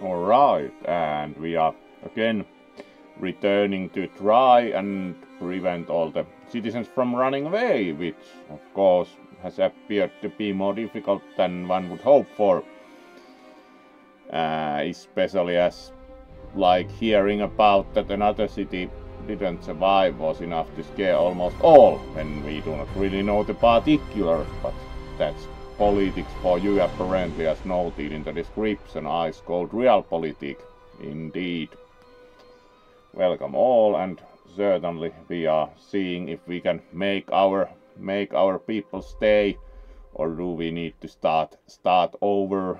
Alright, and we are again returning to try and prevent all the citizens from running away, which of course has appeared to be more difficult than one would hope for. Especially as like hearing about that another city didn't survive was enough to scare almost all, when we do not really know the particulars, but that's politics for you apparently, as noted in the description. Ice cold realpolitik indeed. Welcome all, and certainly we are seeing if we can make our people stay, or do we need to start over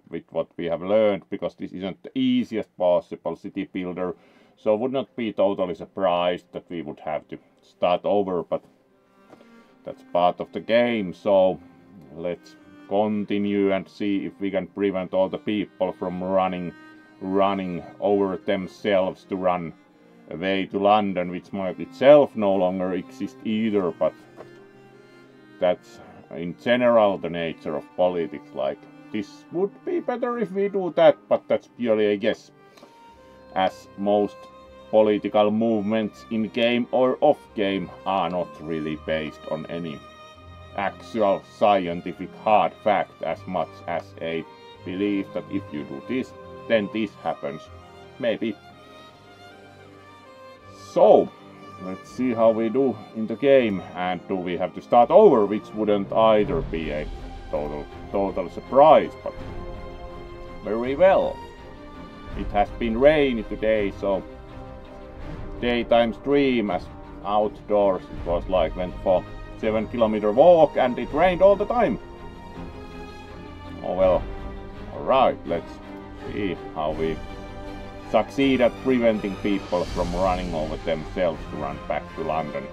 with what we have learned, because this isn't the easiest possible city builder, so would not be totally surprised that we would have to start over, but that's part of the game. So let's continue and see if we can prevent all the people from running over themselves to run away to London, which might itself no longer exist either, but that's in general the nature of politics. Like, this would be better if we do that, but that's purely a guess, as most political movements in game or off game are not really based on any actual scientific hard fact, as much as a belief that if you do this, then this happens. Maybe. So let's see how we do in the game, and do we have to start over, which wouldn't either be a total surprise, but very well. It has been rainy today, so daytime stream, as outdoors it was like went for 7-kilometer walk and it rained all the time. Oh well. Alright, let's see how we succeed at preventing people from running over themselves to run back to London.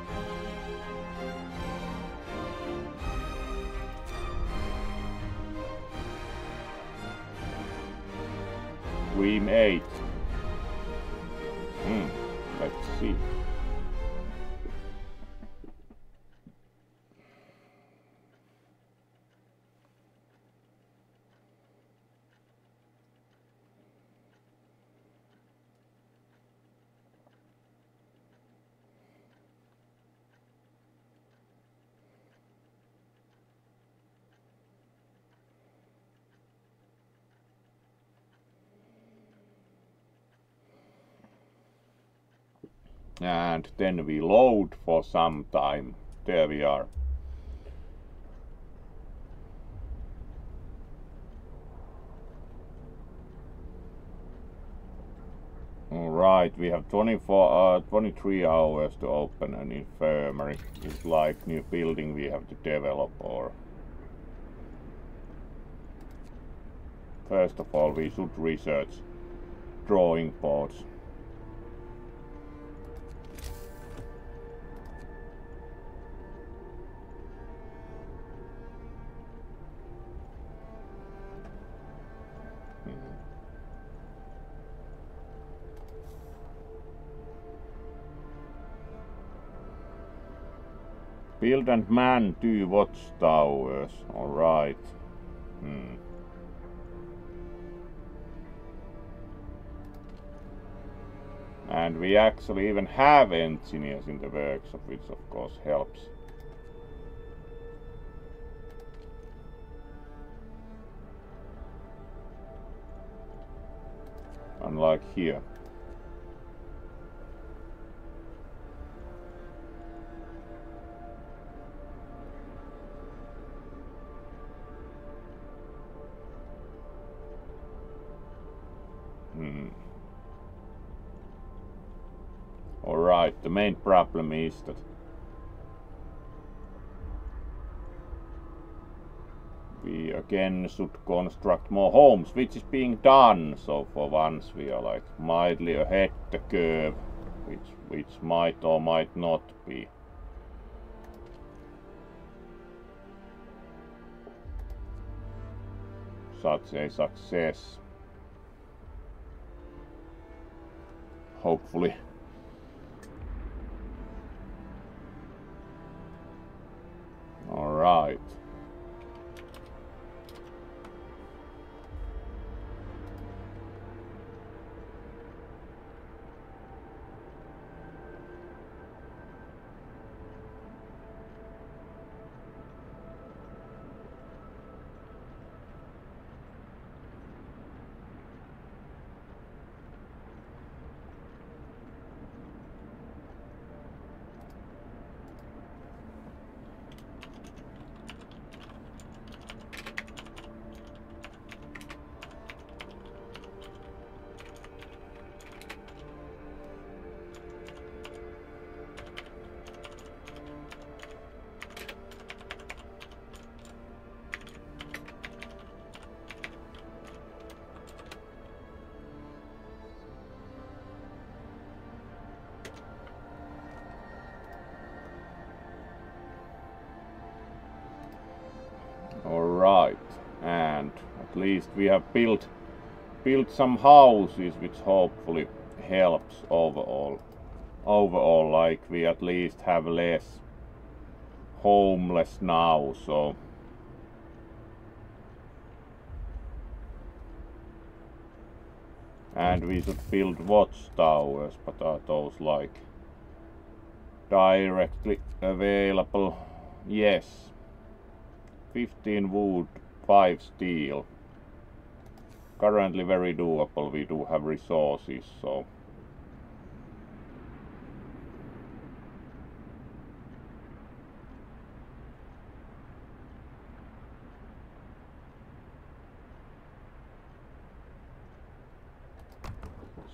We made. Let's see. And then we load for some time. There we are. Alright, we have 23 hours to open an infirmary. It's like new building we have to develop, or first of all we should research drawing boards. Build and man 2 watchtowers. Alright. And we actually even have engineers in the workshop, which of course helps. Unlike here. Alright, the main problem is that we again should construct more homes, which is being done, so for once we are like mildly ahead the curve, which might or might not be. Such a success. Hopefully. Alright. Alright, and at least we have built some houses, which hopefully helps overall. Like we at least have less homeless now, so and we should build watchtowers, but are those like directly available? Yes. 15 wood, 5 steel. Currently very doable, we do have resources, so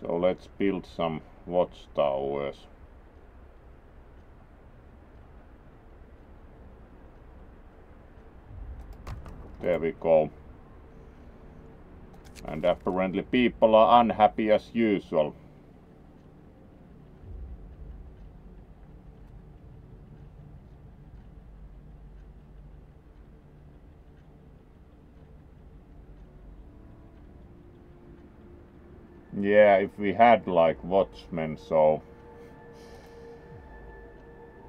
let's build some watchtowers. There we go. And apparently people are unhappy as usual. Yeah, if we had like watchmen, so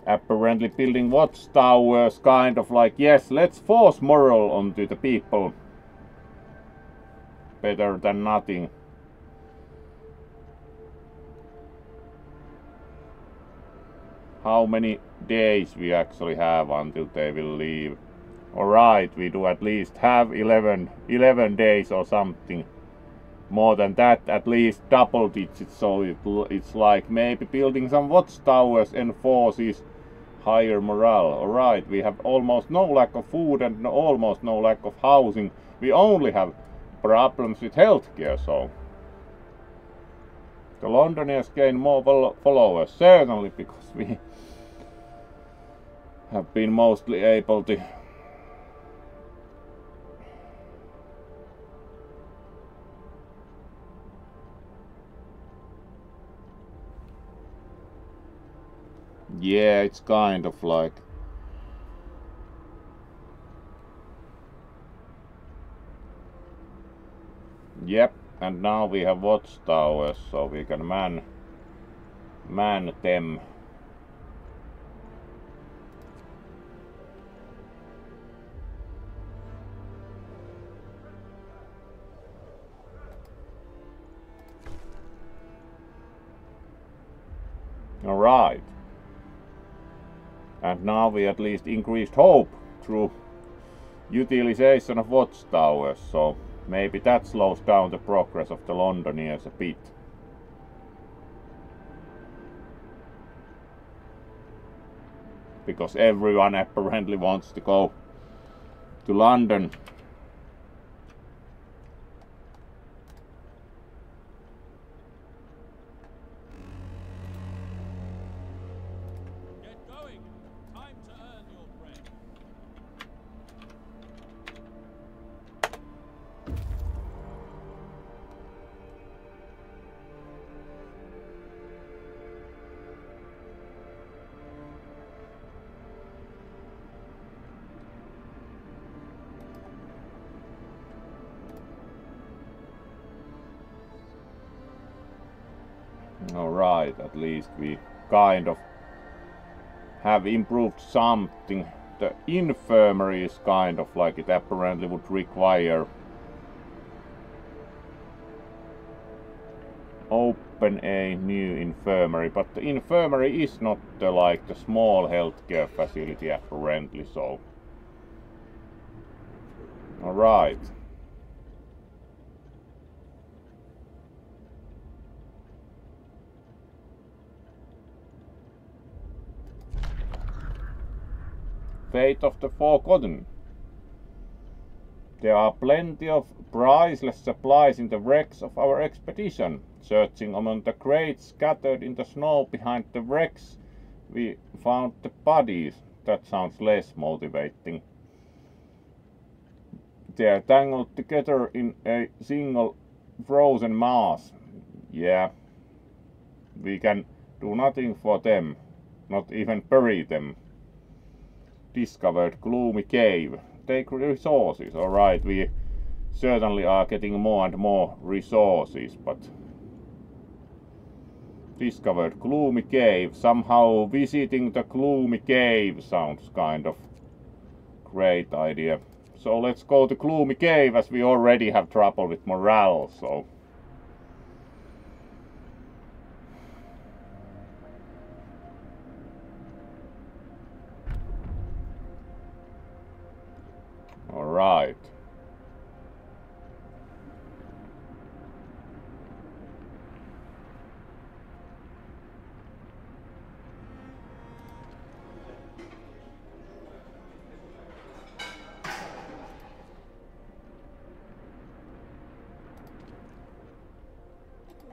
apparently building watchtowers kind of like, yes, let's force moral onto the people. Better than nothing. How many days we actually have until they will leave? Alright, we do at least have 11 days or something. More than that, at least double digits, so it's like maybe building some watchtowers enforces higher morale. Alright, we have almost no lack of food and almost no lack of housing. We only have problems with healthcare, so the Londoners gain more followers, certainly, because we have been mostly able to yeah, it's kind of like yep, and now we have watchtowers, so we can man them. Alright. And now we at least increased hope through utilization of watchtowers, so maybe that slows down the progress of the Londoners a bit. Because everyone apparently wants to go to London. Get going. Time to earn your bread. Alright, at least we kind of have improved something. The infirmary is kind of like it apparently would require open a new infirmary, but the infirmary is not the, like the small healthcare facility apparently, so alright. Fate of the Forgotten. There are plenty of priceless supplies in the wrecks of our expedition. Searching among the crates scattered in the snow behind the wrecks, we found the bodies. That sounds less motivating. They are tangled together in a single frozen mass. Yeah, we can do nothing for them, not even bury them. Discovered gloomy cave. take resources. Alright, we certainly are getting more and more resources, but discovered gloomy cave. Somehow visiting the gloomy cave sounds kind of great idea. So let's go to gloomy cave, as we already have trouble with morale, so alright.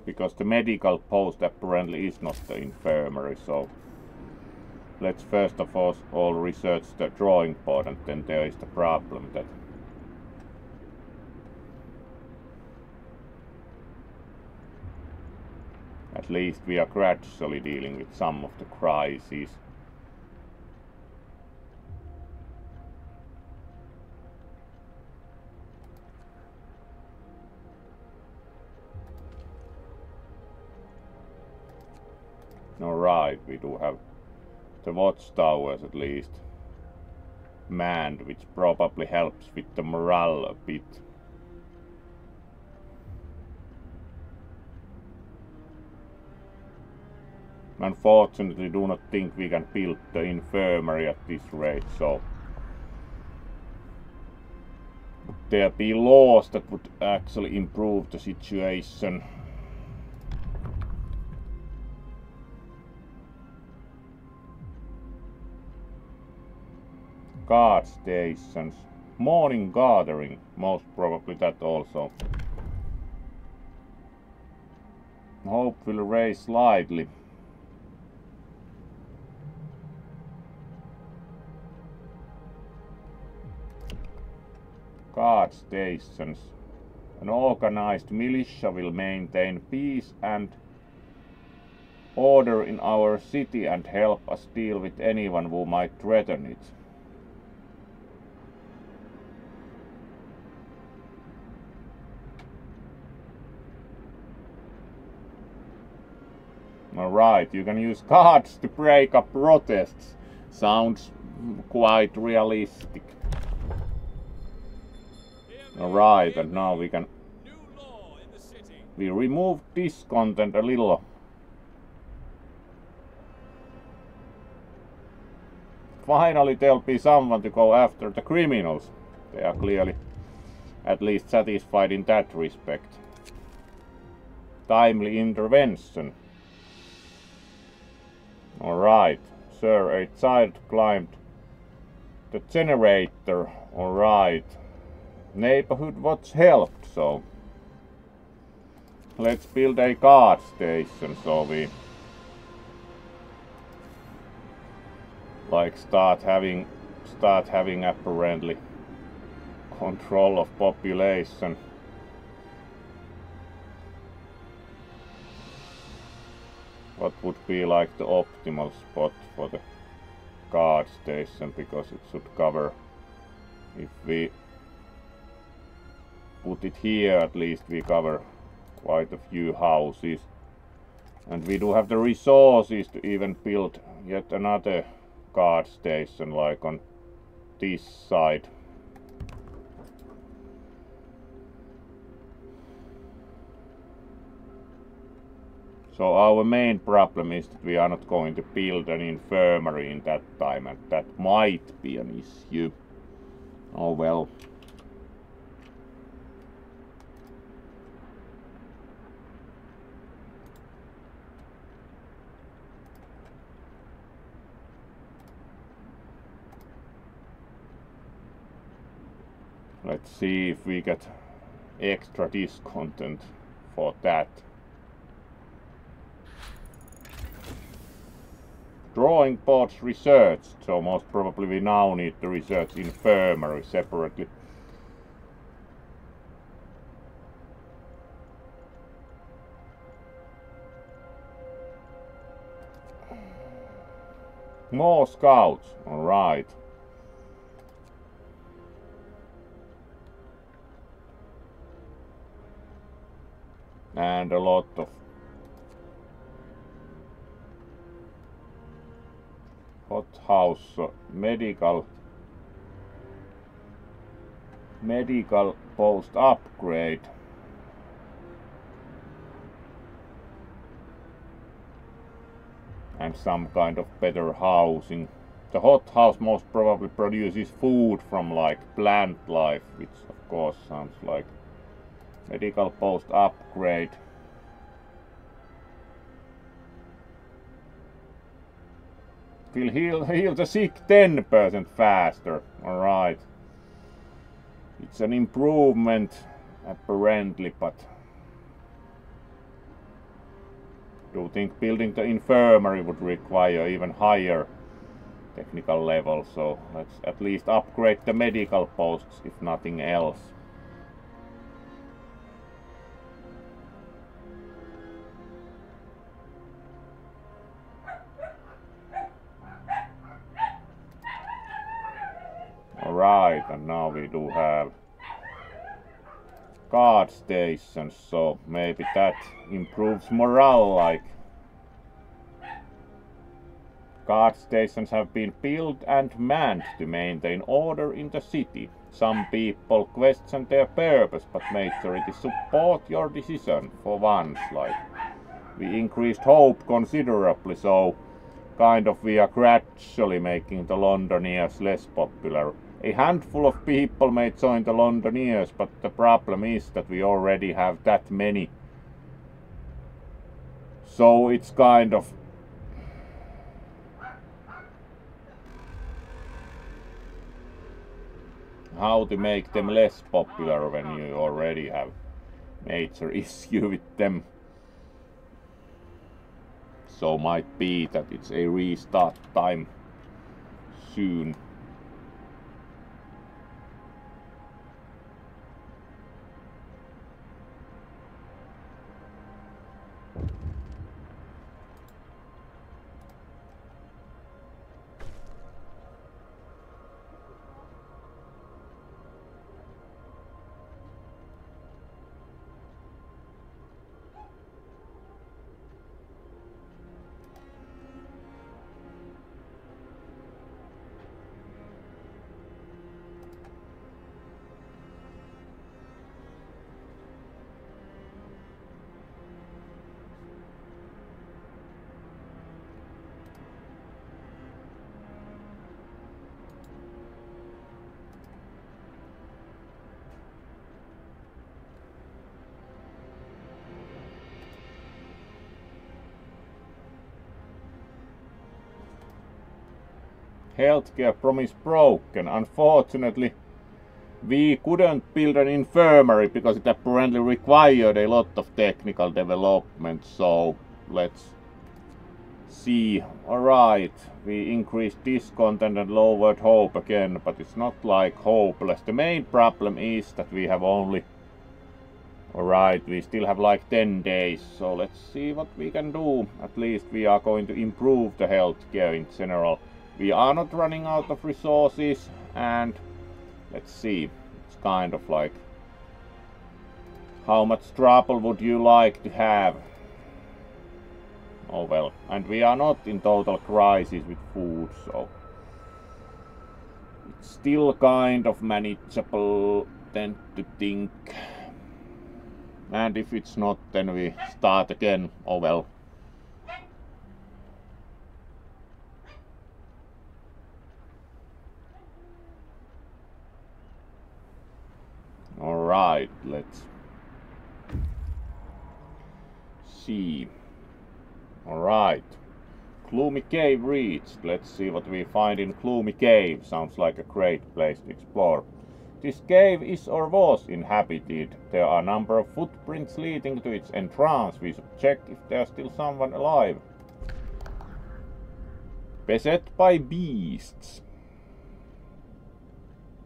Because the medical post apparently is not the infirmary, so let's first of all research the drawing board, and then there is the problem that at least we are gradually dealing with some of the crises. Alright, we do have the watchtowers at least manned, which probably helps with the morale a bit. Unfortunately, do not think we can build the infirmary at this rate, so there be laws that would actually improve the situation. Guard stations. Morning gathering. Most probably that also. Hope will raise slightly. Guard stations. An organized militia will maintain peace and order in our city and help us deal with anyone who might threaten it. Alright, you can use guards to break up protests. Sounds quite realistic. Alright, and now we can... we remove discontent a little. Finally there'll be someone to go after the criminals. They are clearly at least satisfied in that respect. Timely intervention. Alright, sir, a child climbed the generator. Alright. Neighborhood watch helped, so let's build a guard station, so we like start having apparently control of population. What would be like the optimal spot for the guard station, because it should cover, if we put it here, at least we cover quite a few houses, and we do have the resources to even build yet another guard station like on this side. So our main problem is that we are not going to build an infirmary in that time, and that might be an issue. Oh well. Let's see if we get extra discontent for that. Drawing boards researched, so most probably we now need to research infirmary separately. More scouts, alright. and a lot of hothouse medical post upgrade. And some kind of better housing. The hothouse most probably produces food from like plant life, which of course sounds like medical post upgrade. Will heal the sick 10% faster. Alright. It's an improvement apparently, but do you think building the infirmary would require even higher technical level? So let's at least upgrade the medical posts if nothing else. Alright, and now we do have guard stations, so maybe that improves morale. Like, guard stations have been built and manned to maintain order in the city. Some people question their purpose, but majority support your decision for once. Like, we increased hope considerably, so kind of we are gradually making the Londoners less popular. A handful of people may join the Londoners, but the problem is that we already have that many. So it's kind of how to make them less popular when you already have major issue with them. So might be that it's a restart time soon. Healthcare promise broken. Unfortunately, we couldn't build an infirmary because it apparently required a lot of technical development. So let's see. Alright, we increased discontent and lowered hope again, but it's not like hopeless. The main problem is that we have only... Alright, we still have like 10 days, so let's see what we can do. At least we are going to improve the healthcare in general. We are not running out of resources, and let's see. It's kind of like, how much trouble would you like to have? Oh well, and we are not in total crisis with food, so it's still kind of manageable, tend to think. And if it's not, then we start again. Oh well. Alright, let's see. Alright. Gloomy Cave reached. Let's see what we find in Gloomy Cave. Sounds like a great place to explore. This cave is or was inhabited. There are a number of footprints leading to its entrance. We should check if there's still someone alive. Beset by beasts.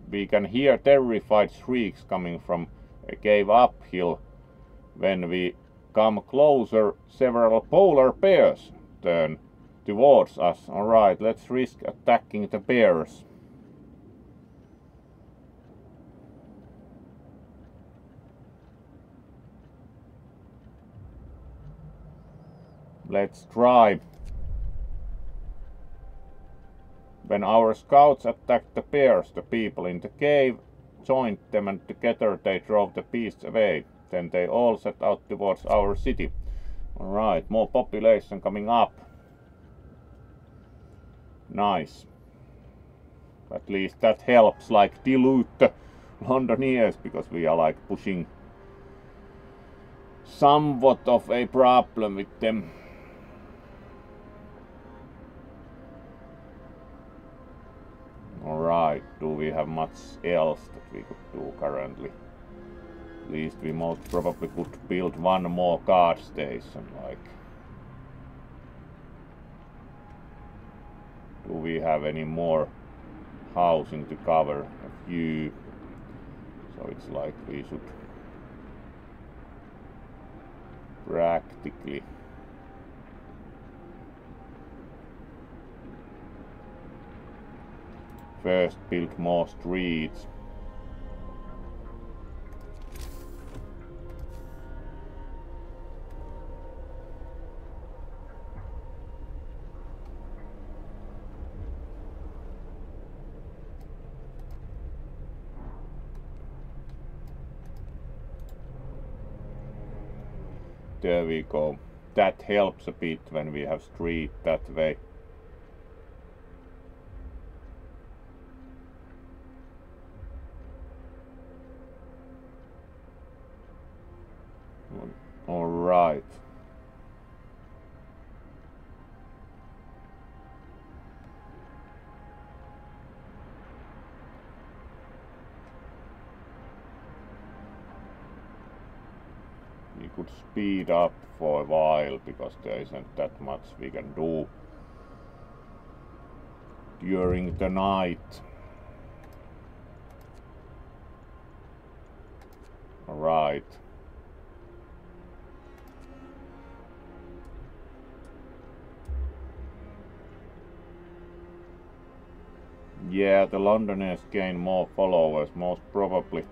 We can hear terrified shrieks coming from a cave uphill. When we come closer, several polar bears turn towards us. Alright, let's risk attacking the bears. Let's try. When our scouts attacked the bears, the people in the cave joined them and together they drove the beasts away. Then they all set out towards our city. Alright, more population coming up. Nice. At least that helps like dilute the Londoners, because we are like pushing somewhat of a problem with them. Alright, do we have much else that we could do currently? At least we most probably could build one more guard station, like. Do we have any more housing to cover? A few. So it's like we should practically first build more streets. There we go. That helps a bit when we have street that way. All right. We could speed up for a while because there isn't that much we can do during the night. All right. Yeah, the Londoners gain more followers, most probably.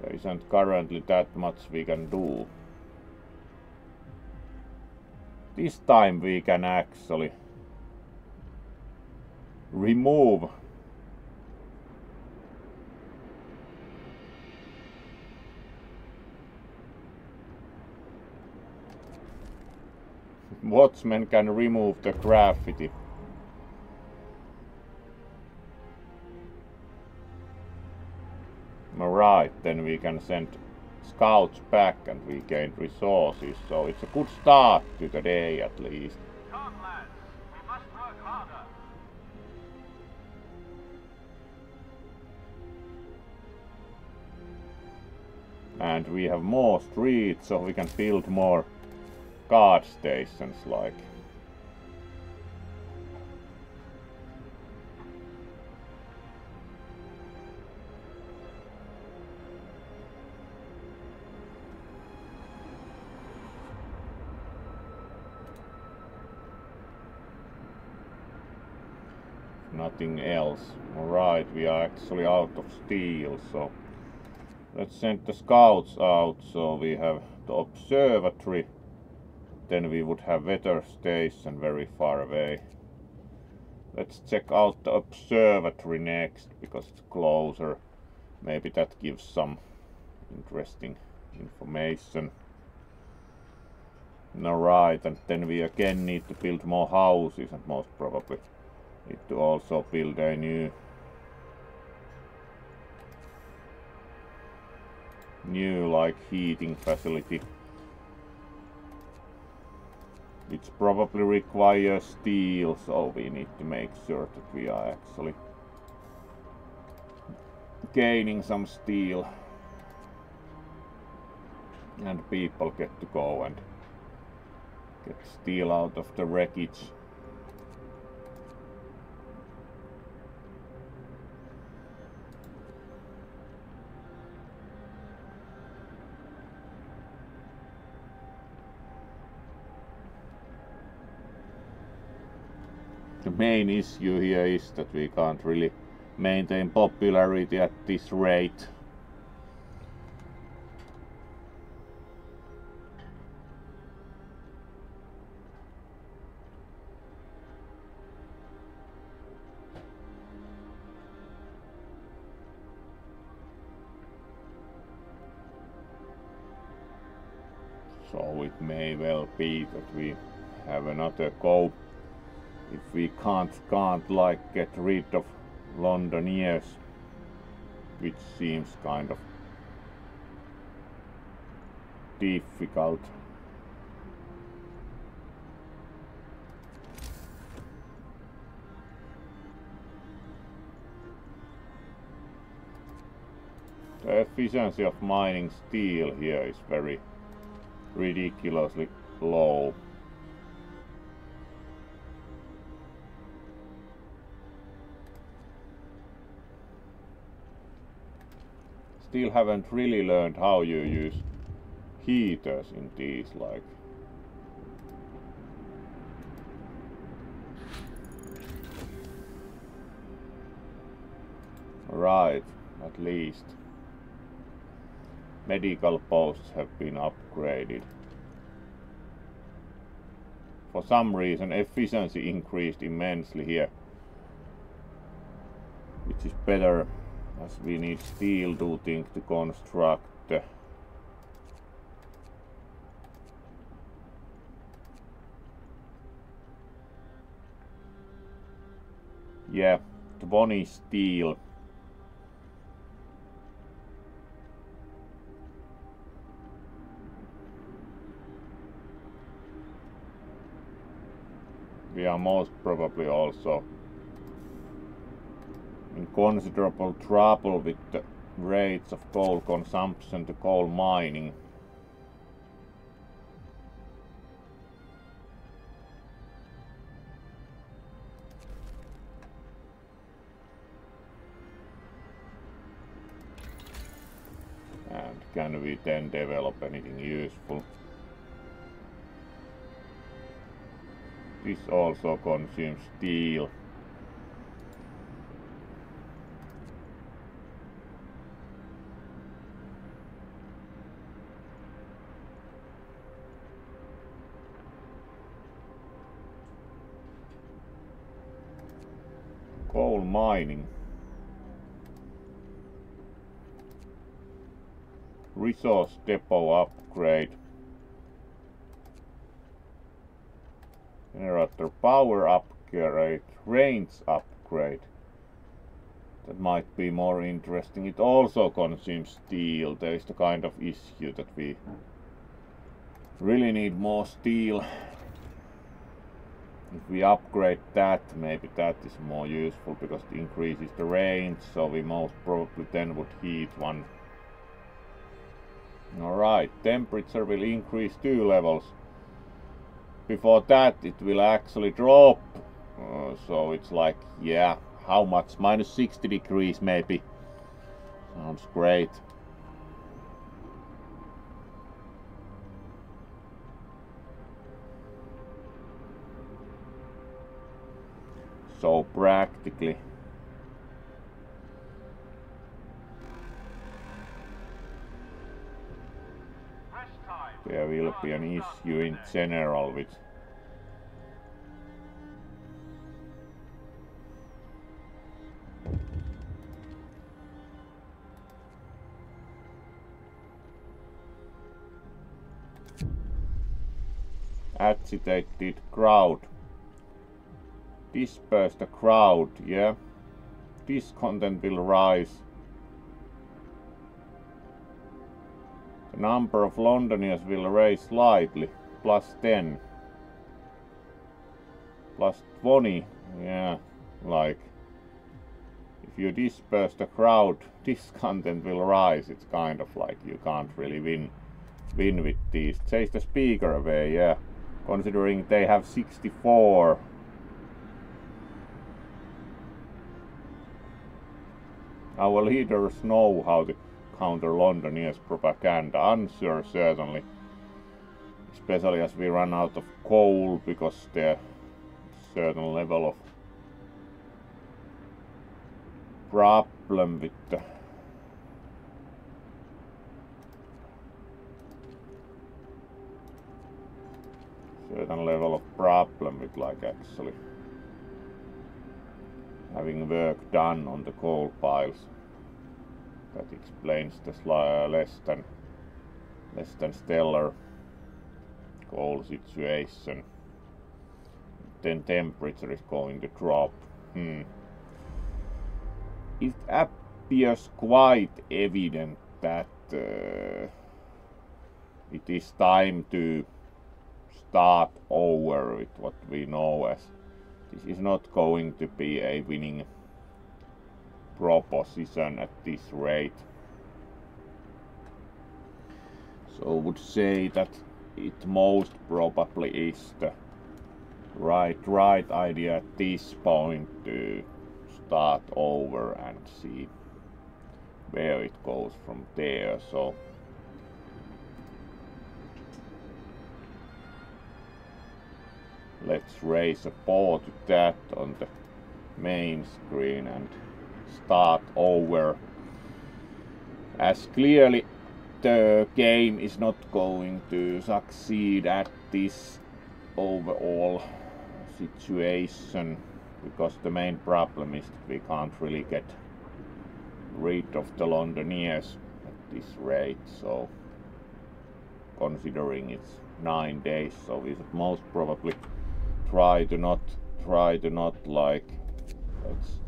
There isn't currently that much we can do. This time we can actually remove watchmen can remove the graffiti. Alright, then we can send scouts back and we gain resources, so it's a good start to the day at least. Come, lads. We must work harder. And we have more streets, so we can build more guard stations, like. Nothing else. Alright, we are actually out of steel, so let's send the scouts out. So we have the observatory, then we would have weather station very far away. Let's check out the observatory next because it's closer. Maybe that gives some interesting information. Alright, and then we again need to build more houses and most probably need to also build a new like heating facility, which probably requires steel, so we need to make sure that we are actually gaining some steel and people get to go and get steel out of the wreckage. The main issue here is that we can't really maintain popularity at this rate. So it may well be that we have another go if we can't like get rid of Londoniers, which seems kind of difficult. The efficiency of mining steel here is very ridiculously low. Still haven't really learned how you use heaters in these, like. Right, at least. Medical posts have been upgraded. For some reason efficiency increased immensely here, which is better as we need steel to think to construct the yeah, 20 steel. We are most probably also in considerable trouble with the rates of coal consumption to coal mining. And can we then develop anything useful? This also consumes steel. Coal mining. Resource depot upgrade. Generator power upgrade. Range upgrade. That might be more interesting. It also consumes steel. There is the kind of issue that we really need more steel. If we upgrade that, maybe that is more useful because it increases the range, so we most probably then would heat one. Alright, temperature will increase 2 levels. Before that it will actually drop. So it's like, yeah, how much? Minus 60 degrees maybe. Sounds great. So practically there will be an issue in general with agitated crowd. Disperse the crowd, yeah. Discontent will rise. The number of Londonians will raise slightly. Plus 10. Plus 20. Yeah, like if you disperse the crowd, discontent will rise. It's kind of like you can't really win with these. Chase the speaker away, yeah. Considering they have 64. Our leaders know how to counter Londoniers' propaganda. Unsure, certainly. Especially as we run out of coal because there's a certain level of problem with the like actually having work done on the coal piles. That explains the less than stellar cold situation. Then temperature is going to drop. It appears quite evident that it is time to start over with what we know as this is not going to be a winning proposition at this rate. So I would say that it most probably is the right idea at this point to start over and see where it goes from there. So let's raise a ball to that on the main screen and start over, as clearly the game is not going to succeed at this overall situation, because the main problem is that we can't really get rid of the Londoners at this rate. So considering it's 9 days, so we should most probably try to not like, let's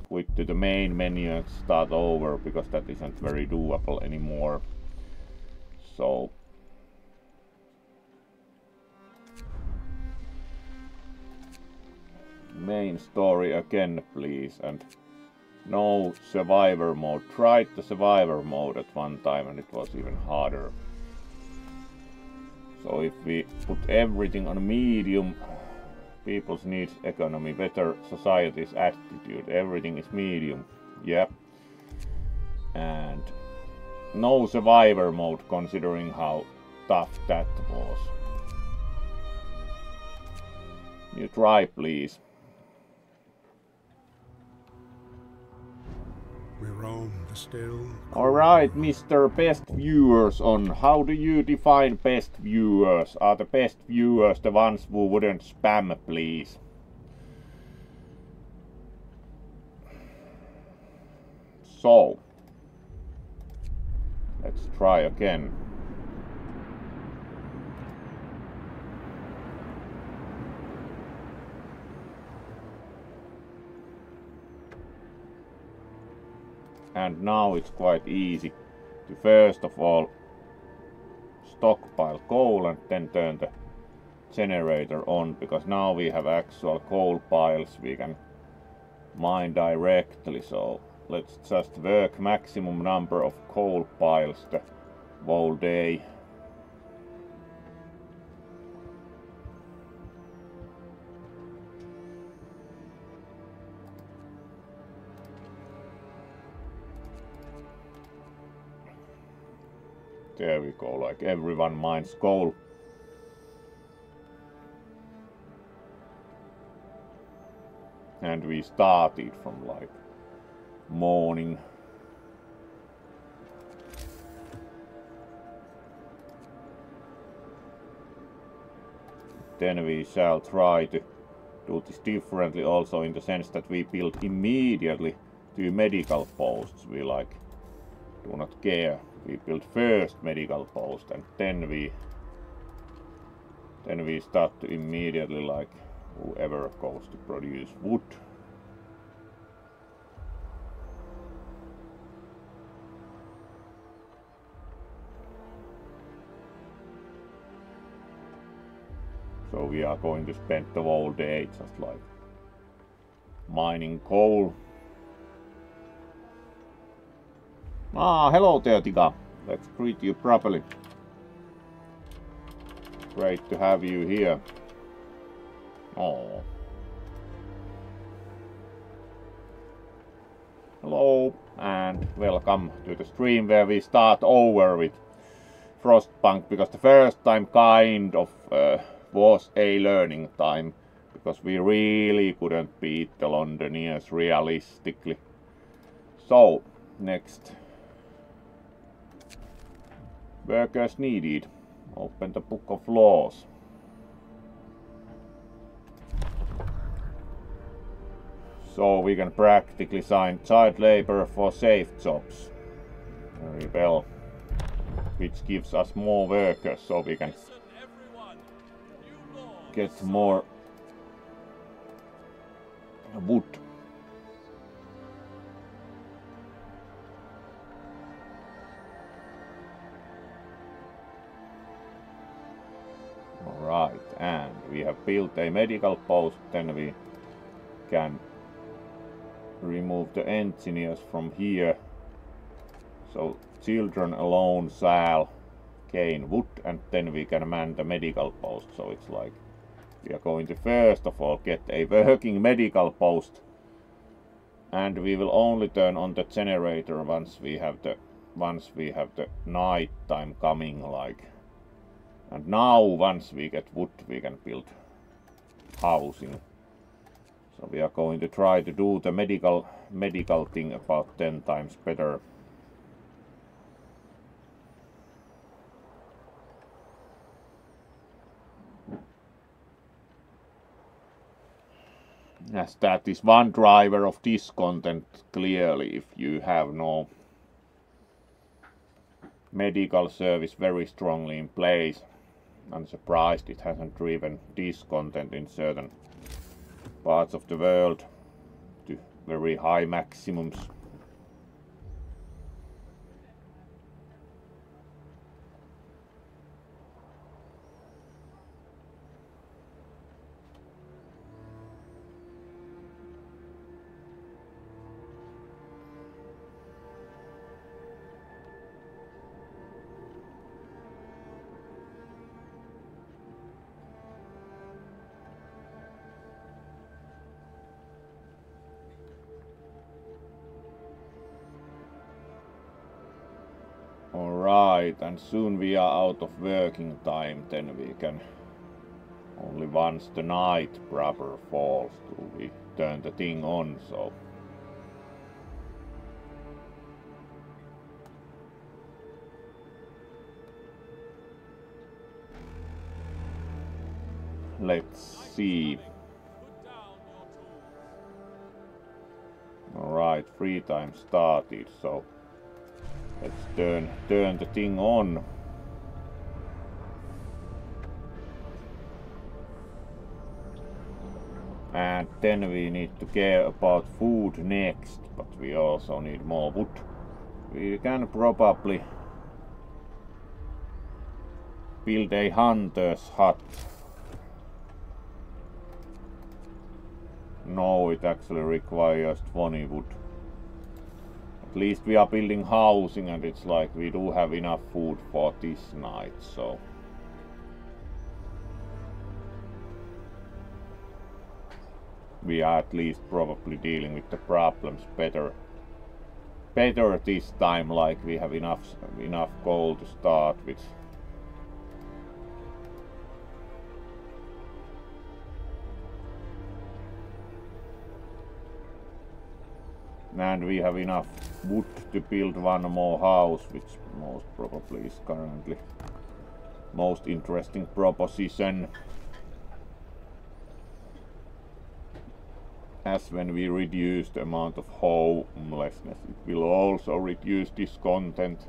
quit to the main menu and start over, because that isn't very doable anymore. So main story again, please, and no survivor mode. Tried the survivor mode at one time and it was even harder. So if we put everything on medium, people's needs, economy, better society's attitude, everything is medium. Yep. And no survivor mode, considering how tough that was. You try, please. We roam the still. Alright, Mr. Best Viewers on, how do you define best viewers? Are the best viewers the ones who wouldn't spam, please? So, let's try again. And now it's quite easy to first of all stockpile coal and then turn the generator on, because now we have actual coal piles we can mine directly. So let's just work maximum number of coal piles the whole day. There we go, like everyone mines coal. And we started from like morning. Then we shall try to do this differently also, in the sense that we build immediately 2 medical posts. We like do not care. We build first medical post and then we start to immediately, like, whoever goes to produce wood. So we are going to spend the whole day just like mining coal. Ah, hello there, Tika. Let's greet you properly. Great to have you here. Oh. Hello and welcome to the stream where we start over with Frostpunk, because the first time kind of was a learning time, because we really couldn't beat the Londoners realistically. So, next. Workers needed. Open the book of laws. So we can practically sign child labor for safe jobs. Very well. Which gives us more workers, so we can get more wood. Alright, and we have built a medical post, then we can remove the engineers from here. So children alone shall gain wood, and then we can man the medical post. So it's like we are going to first of all get a working medical post, and we will only turn on the generator once we have the night time coming, like. And now once we get wood we can build housing. So we are going to try to do the medical thing about 10 times better. As that is one driver of this content, clearly. If you have no medical service very strongly in place, I'm surprised it hasn't driven this content in certain parts of the world to very high maximums. Alright, and soon we are out of working time, then we can, only once the night proper falls do we turn the thing on, so. Let's see. Alright, free time started, so let's turn the thing on. And then we need to care about food next, but we also need more wood. We can probably build a hunter's hut. No, it actually requires 20 wood. At least we are building housing, and it's like we do have enough food for this night, so. We are at least probably dealing with the problems better this time, like we have enough coal to start with. And we have enough wood to build one more house, which most probably is currently most interesting proposition. As when we reduce the amount of homelessness, it will also reduce this content.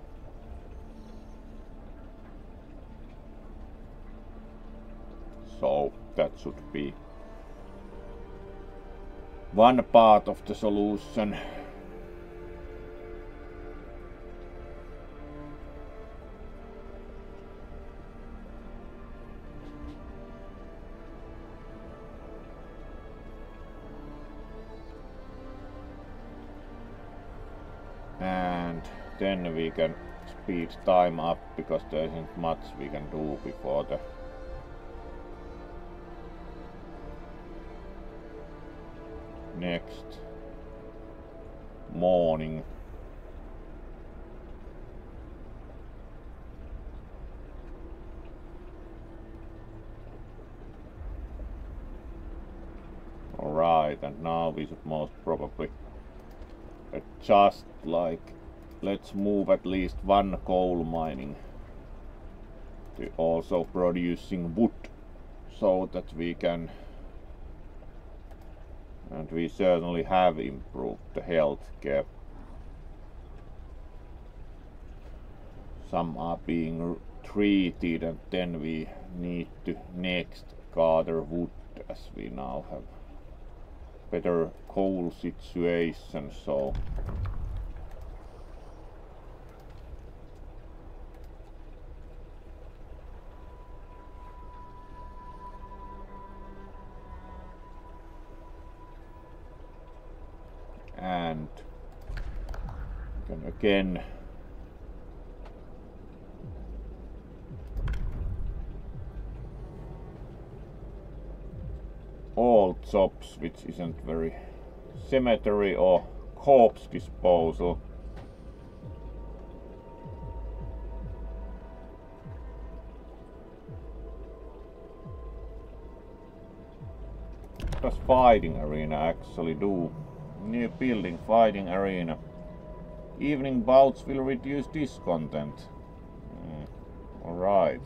So that should be one part of the solution. And then we can speed time up, because there isn't much we can do before the next morning. Alright, and now we should most probably just like, let's move at least one coal mining to also producing wood, so that we can, and we certainly have improved the healthcare. Some are being treated, and then we need to next gather wood as we now have better coal situation, so and then again all jobs which isn't very cemetery or corpse disposal. What does fighting arena actually do? New building, fighting arena. Evening bouts will reduce discontent. Alright.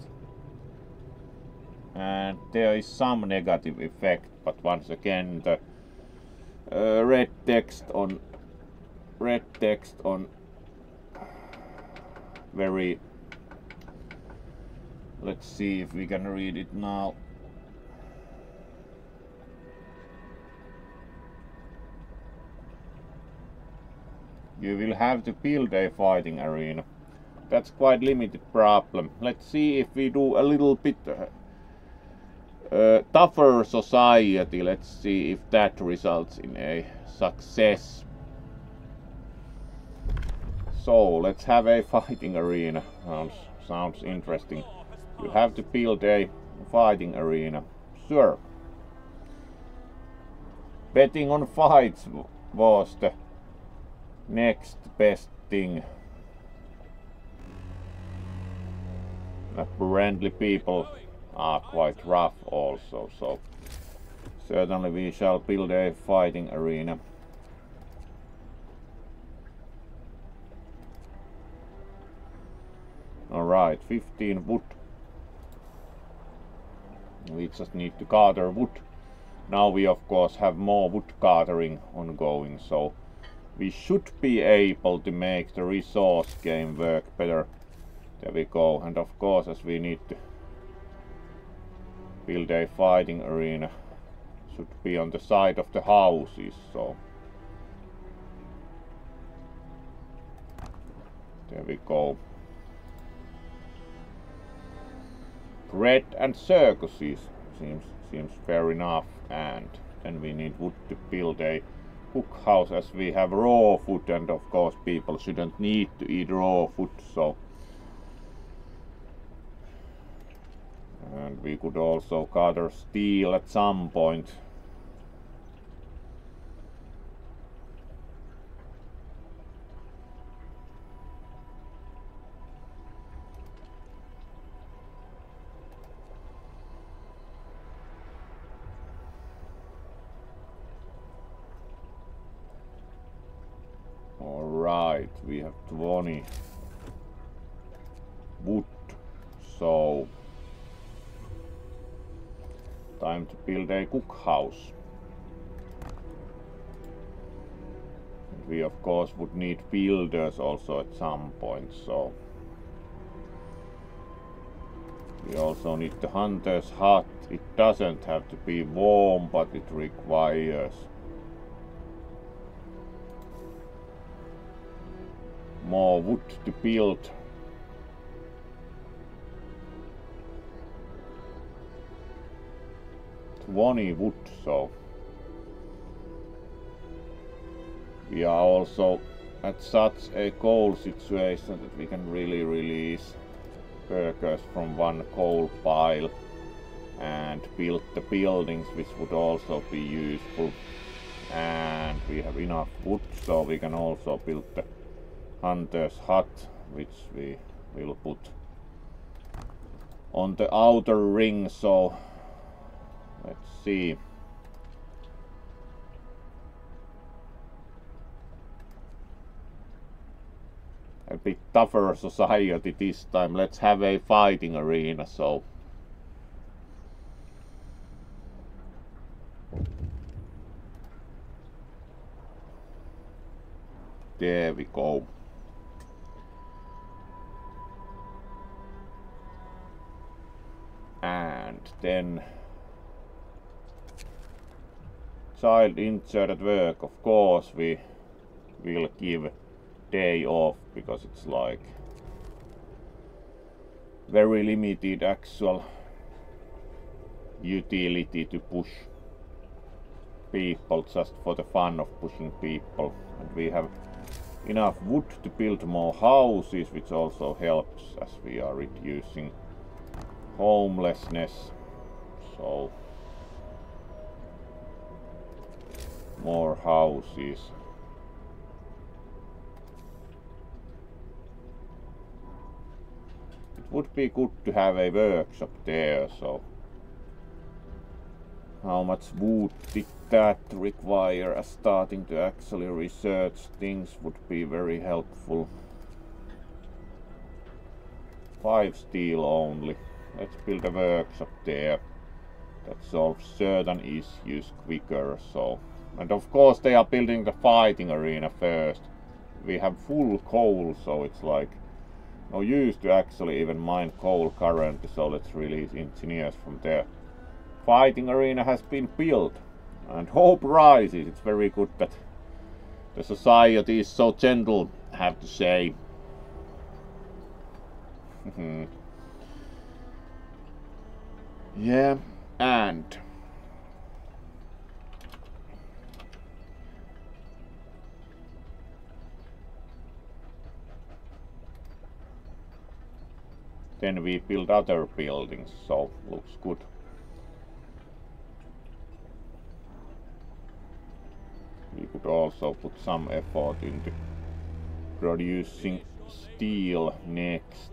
And there is some negative effect, but once again the red text on very, let's see if we can read it now. You will have to build a fighting arena. That's quite limited problem. Let's see if we do a little bit tougher society. Let's see if that results in a success. So let's have a fighting arena. Sounds interesting. You have to build a fighting arena. Sure. Betting on fights was the next best thing. Apparently people are quite rough also, so certainly we shall build a fighting arena. Alright, 15 wood. We just need to gather wood. Now we of course have more wood gathering ongoing, so we should be able to make the resource game work better. There we go. And of course, as we need to build a fighting arena, should be on the side of the houses, so there we go. Bread and circuses seems fair enough, and then we need wood to build a cookhouse, as we have raw food, and of course people shouldn't need to eat raw food, so and we could also gather steel at some point. Alright, we have 20 wood, so time to build a cookhouse. We of course would need builders also at some point, so we also need the hunter's hut. It doesn't have to be warm, but it requires more wood to build. Wood, so we are also at such a coal situation that we can really release workers from one coal pile and build the buildings, which would also be useful. And we have enough wood, so we can also build the hunter's hut, which we will put on the outer ring, so let's see. A bit tougher society this time. Let's have a fighting arena, so there we go. And then Child injured at work, of course we will give day off because it's like very limited actual utility to push people just for the fun of pushing people. And we have enough wood to build more houses, which also helps as we are reducing homelessness. So more houses. It would be good to have a workshop there, so how much wood did that require as starting to actually research things would be very helpful. 5 steel only. Let's build a workshop there that solves certain issues quicker. So, and of course they are building the fighting arena first. We have full coal, so it's like no use to actually even mine coal currently, so let's release engineers from there. Fighting arena has been built and hope rises. It's very good that the society is so gentle, I have to say. Yeah, and then we build other buildings, so looks good. We could also put some effort into producing steel next,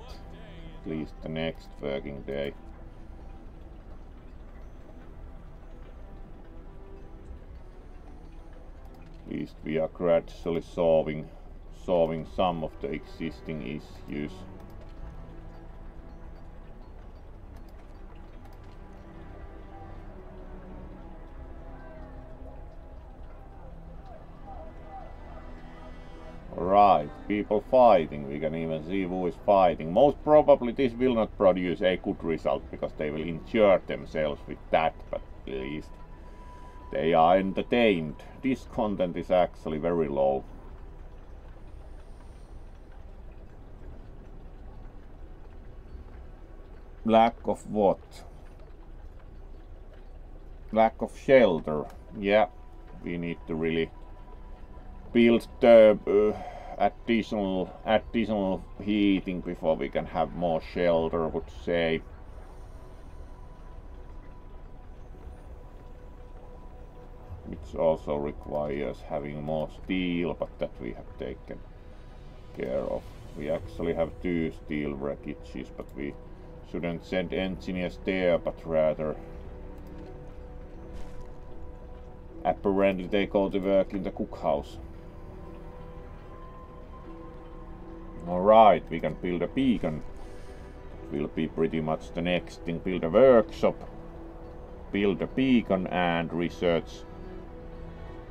at least the next working day. At least we are gradually solving some of the existing issues. Right, people fighting. We can even see who is fighting. Most probably this will not produce a good result because they will injure themselves with that, but at least they are entertained. This content is actually very low. Lack of what? Lack of shelter. Yeah, we need to really build the additional heating before we can have more shelter, I would say. Which also requires having more steel, but that we have taken care of. We actually have 2 steel wreckages, but we shouldn't send engineers there, but rather apparently they go to work in the cookhouse. Alright, we can build a beacon. It will be pretty much the next thing. Build a workshop, build a beacon, and research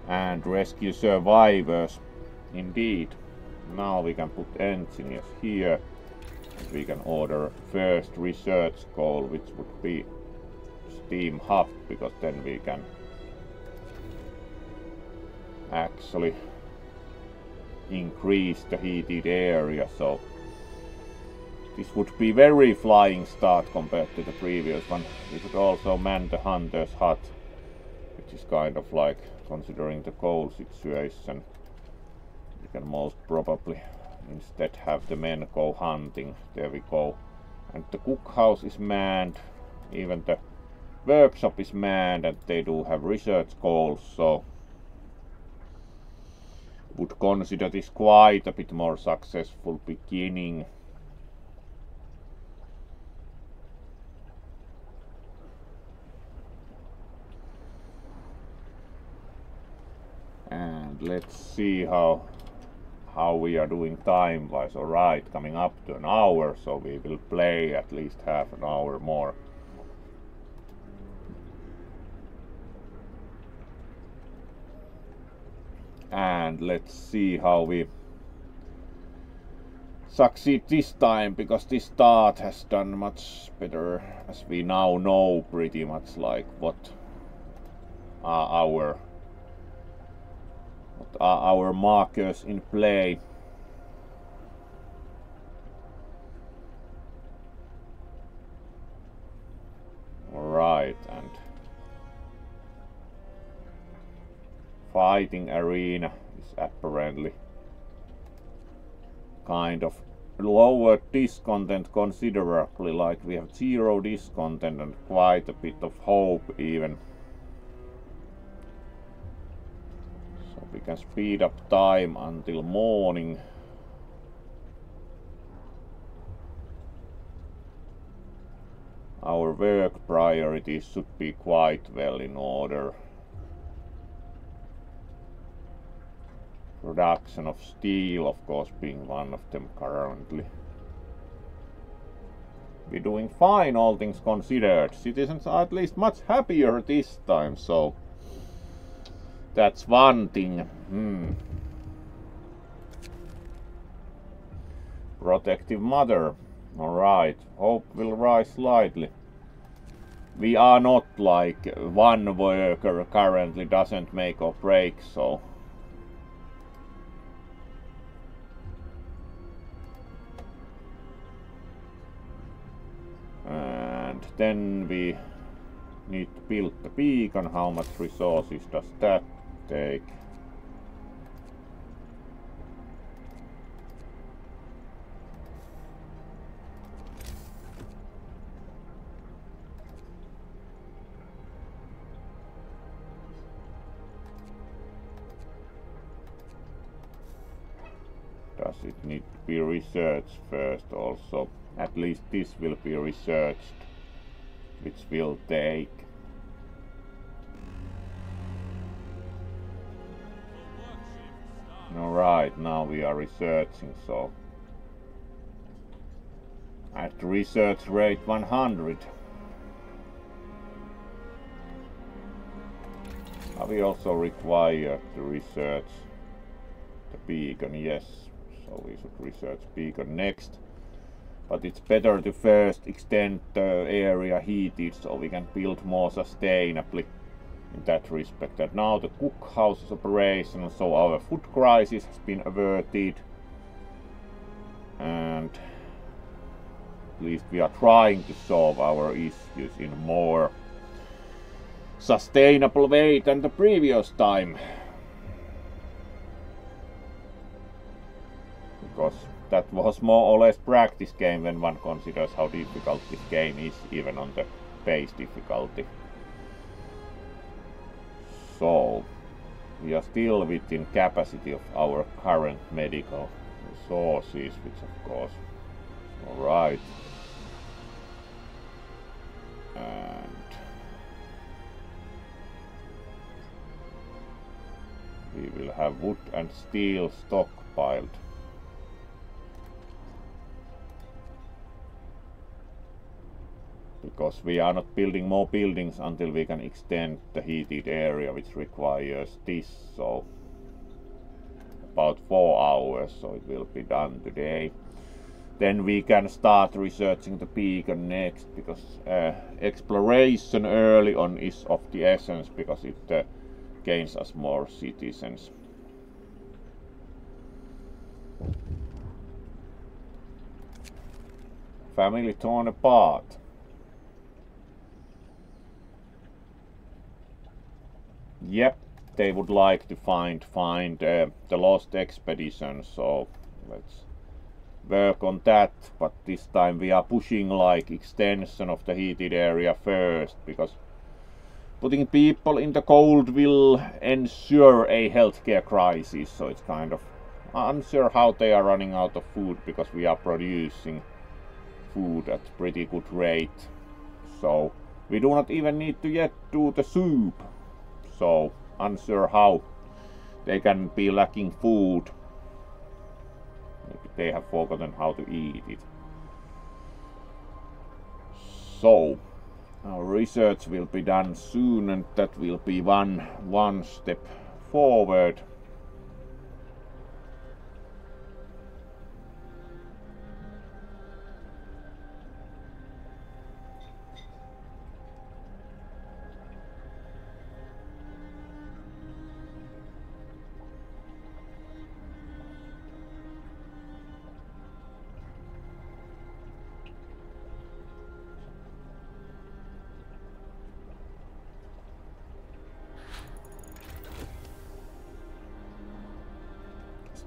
and rescue survivors. Indeed. Now we can put engineers here. And we can order first research goal, which would be steam hub, because then we can actually increase the heated area. So this would be very flying start compared to the previous one. We could also man the hunter's hut, which is kind of like, considering the coal situation, we can most probably instead have the men go hunting. There we go. And the cookhouse is manned, even the workshop is manned, and they do have research goals, so would consider this quite a bit more successful beginning. And let's see how we are doing time wise. Alright, coming up to an hour, so we will play at least half an hour more. And let's see how we succeed this time, because this start has done much better, as we now know pretty much like what are our What are our markers in play? Alright, and fighting arena is apparently kind of lowered discontent considerably, like we have 0 discontent and quite a bit of hope even. So we can speed up time until morning. Our work priorities should be quite well in order. Production of steel, of course, being one of them currently. We're doing fine, all things considered. Citizens are at least much happier this time, so that's one thing. Protective mother. Alright, hope will rise slightly. We are not like one worker currently doesn't make or break, so and then we need to build the beacon. How much resources does that take? Does it need to be researched first also? At least this will be researched, which will take. Alright, now we are researching, so at research rate 100. Are we also required to research the beacon? Yes, so we should research beacon next. But it's better to first extend the area heated so we can build more sustainably in that respect. And now the cookhouse is operational, so our food crisis has been averted. And at least we are trying to solve our issues in a more sustainable way than the previous time. Because that was more or less practice game when one considers how difficult this game is, even on the base difficulty. So, we are still within capacity of our current medical resources, which of course is alright. And we will have wood and steel stockpiled. Because we are not building more buildings until we can extend the heated area, which requires this, so about 4 hours, so it will be done today. Then we can start researching the beacon next, because exploration early on is of the essence, because it gains us more citizens. Family torn apart. Yep, they would like to find the lost expedition, so let's work on that. But this time we are pushing like extension of the heated area first, because putting people in the cold will ensure a healthcare crisis, so it's kind of unsure how they are running out of food, because we are producing food at pretty good rate. So we do not even need to yet do the soup. So unsure how they can be lacking food. Maybe they have forgotten how to eat it. So our research will be done soon, and that will be one step forward.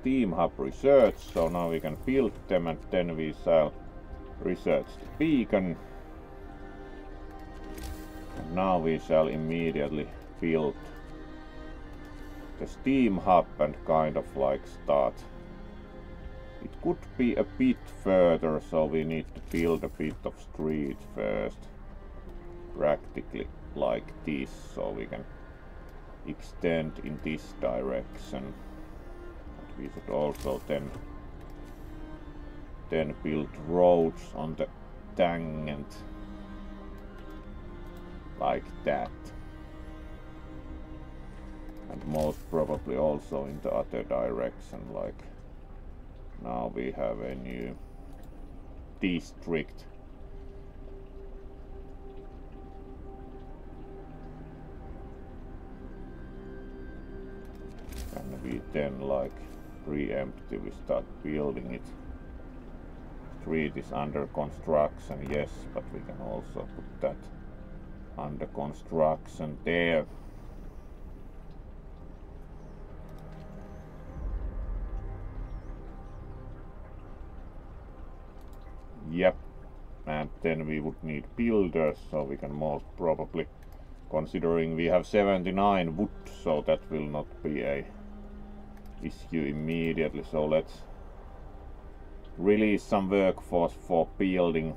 Steam Hub research, so now we can build them and then we shall research the beacon. And now we shall immediately build the Steam Hub and kind of like start. It could be a bit further, so we need to build a bit of street first. Practically like this, so we can extend in this direction. And we should also then build roads on the tangent like that. And most probably also in the other direction, like now we have a new district. And we then like preemptively start building it. Street is under construction, yes, but we can also put that under construction there. Yep, and then we would need builders, so we can most probably, considering we have 79 wood, so that will not be a issue immediately. So let's release some workforce for building.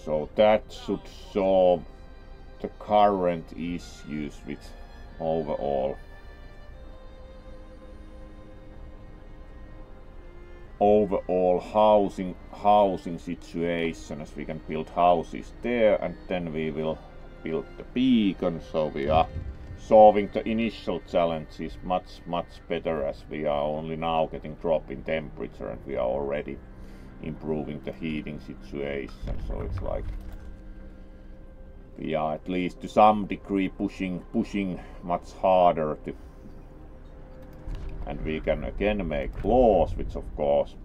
So that should solve the current issues with overall housing situation, as we can build houses there, and then we will build the beacon, so we are solving the initial challenges much better, as we are only now getting drop in temperature and we are already improving the heating situation. So it's like we are at least to some degree pushing much harder to, and we can again make laws, which of course.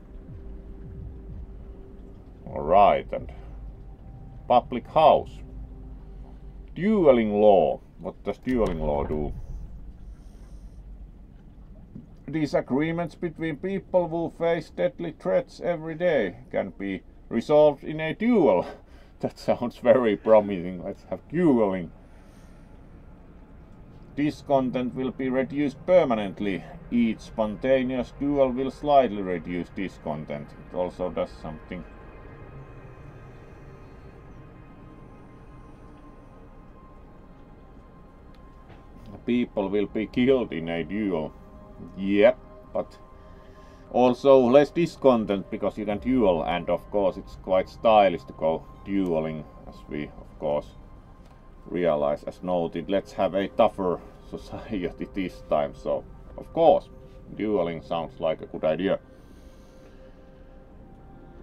Alright, and public house. Dueling law. What does dueling law do? Disagreements between people who face deadly threats every day can be resolved in a duel. That sounds very promising. Let's have dueling. Discontent will be reduced permanently. Each spontaneous duel will slightly reduce discontent. It also does something. People will be killed in a duel. Yep, but also less discontent because you can duel, and of course it's quite stylish to go dueling, as we of course realize as noted. Let's have a tougher society this time, so of course dueling sounds like a good idea.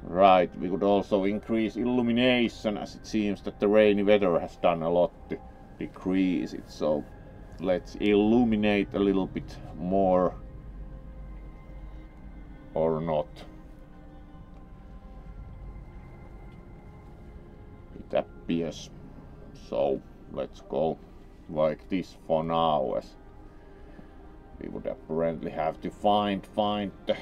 Right, we could also increase illumination, as it seems that the rainy weather has done a lot to decrease it, so let's illuminate a little bit more, or not. It appears so. Let's go like this for now, as we would apparently have to find the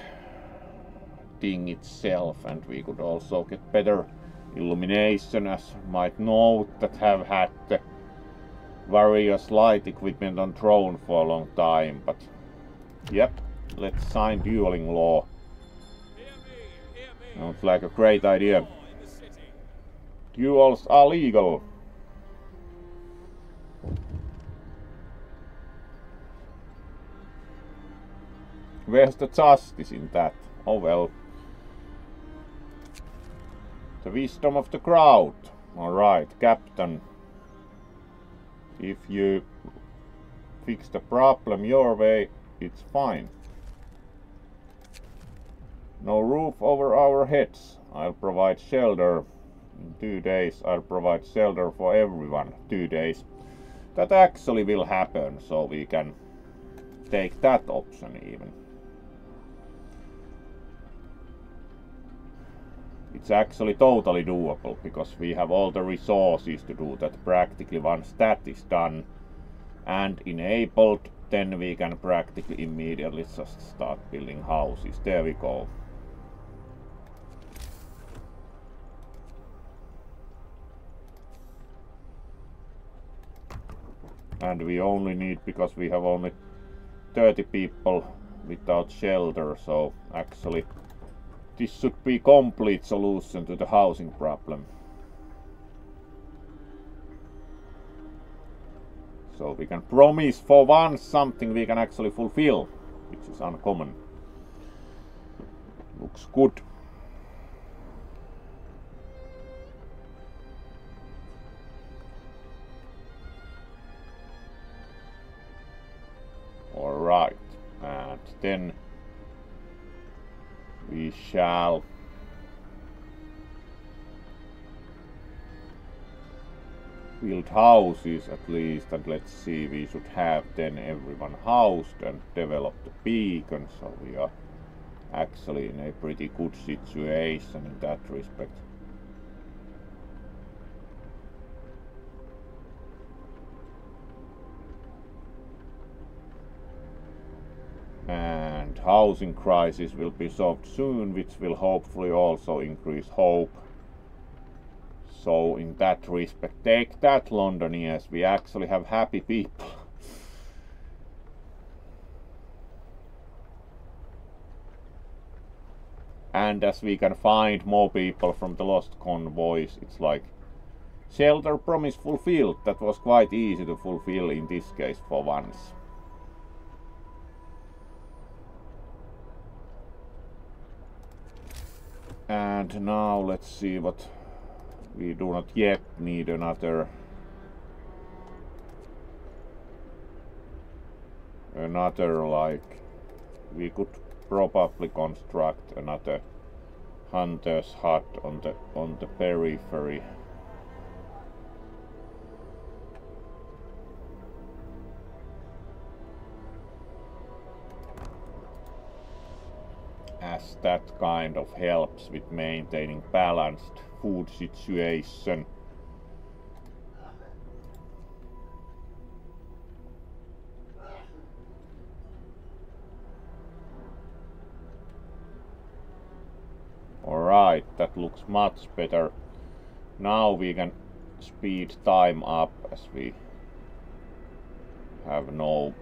thing itself, and we could also get better illumination, as might note that have had the various light equipment on drone for a long time. But yep, let's sign dueling law. Sounds like a great idea. Duels are legal. Where's the justice in that? Oh well. The wisdom of the crowd. Alright, Captain. If you fix the problem your way, it's fine. No roof over our heads. I'll provide shelter. In 2 days I'll provide shelter for everyone. 2 days. That actually will happen, so we can take that option even. it's actually totally doable because we have all the resources to do that. Practically once that is done and enabled, then we can practically immediately just start building houses. There we go. And we only need, because we have only 30 people without shelter, so actually this should be complete solution to the housing problem. So we can promise for once something we can actually fulfill, which is uncommon. Looks good. Alright, and then we shall build houses at least, and let's see, we should have then everyone housed and develop the beacon, so we are actually in a pretty good situation in that respect. And housing crisis will be solved soon, which will hopefully also increase hope. So in that respect, take that, Londonians, we actually have happy people. And as we can find more people from the lost convoys, it's like shelter promise fulfilled. That was quite easy to fulfill in this case for once. And now let's see what we do not yet need another like we could probably construct another hunter's hut on the periphery. As that kind of helps with maintaining balanced food situation. Alright, that looks much better. Now we can speed time up as we have no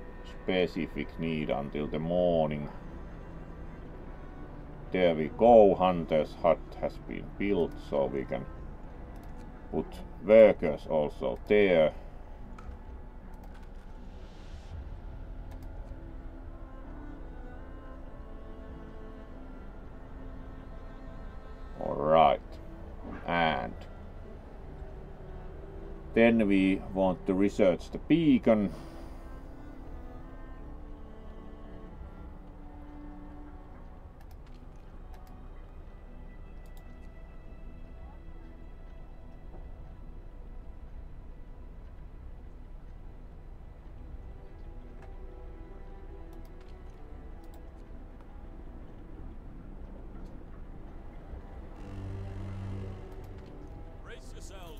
specific need until the morning. There we go, hunter's hut has been built, so we can put workers also there. Alright, and then we want to research the beacon.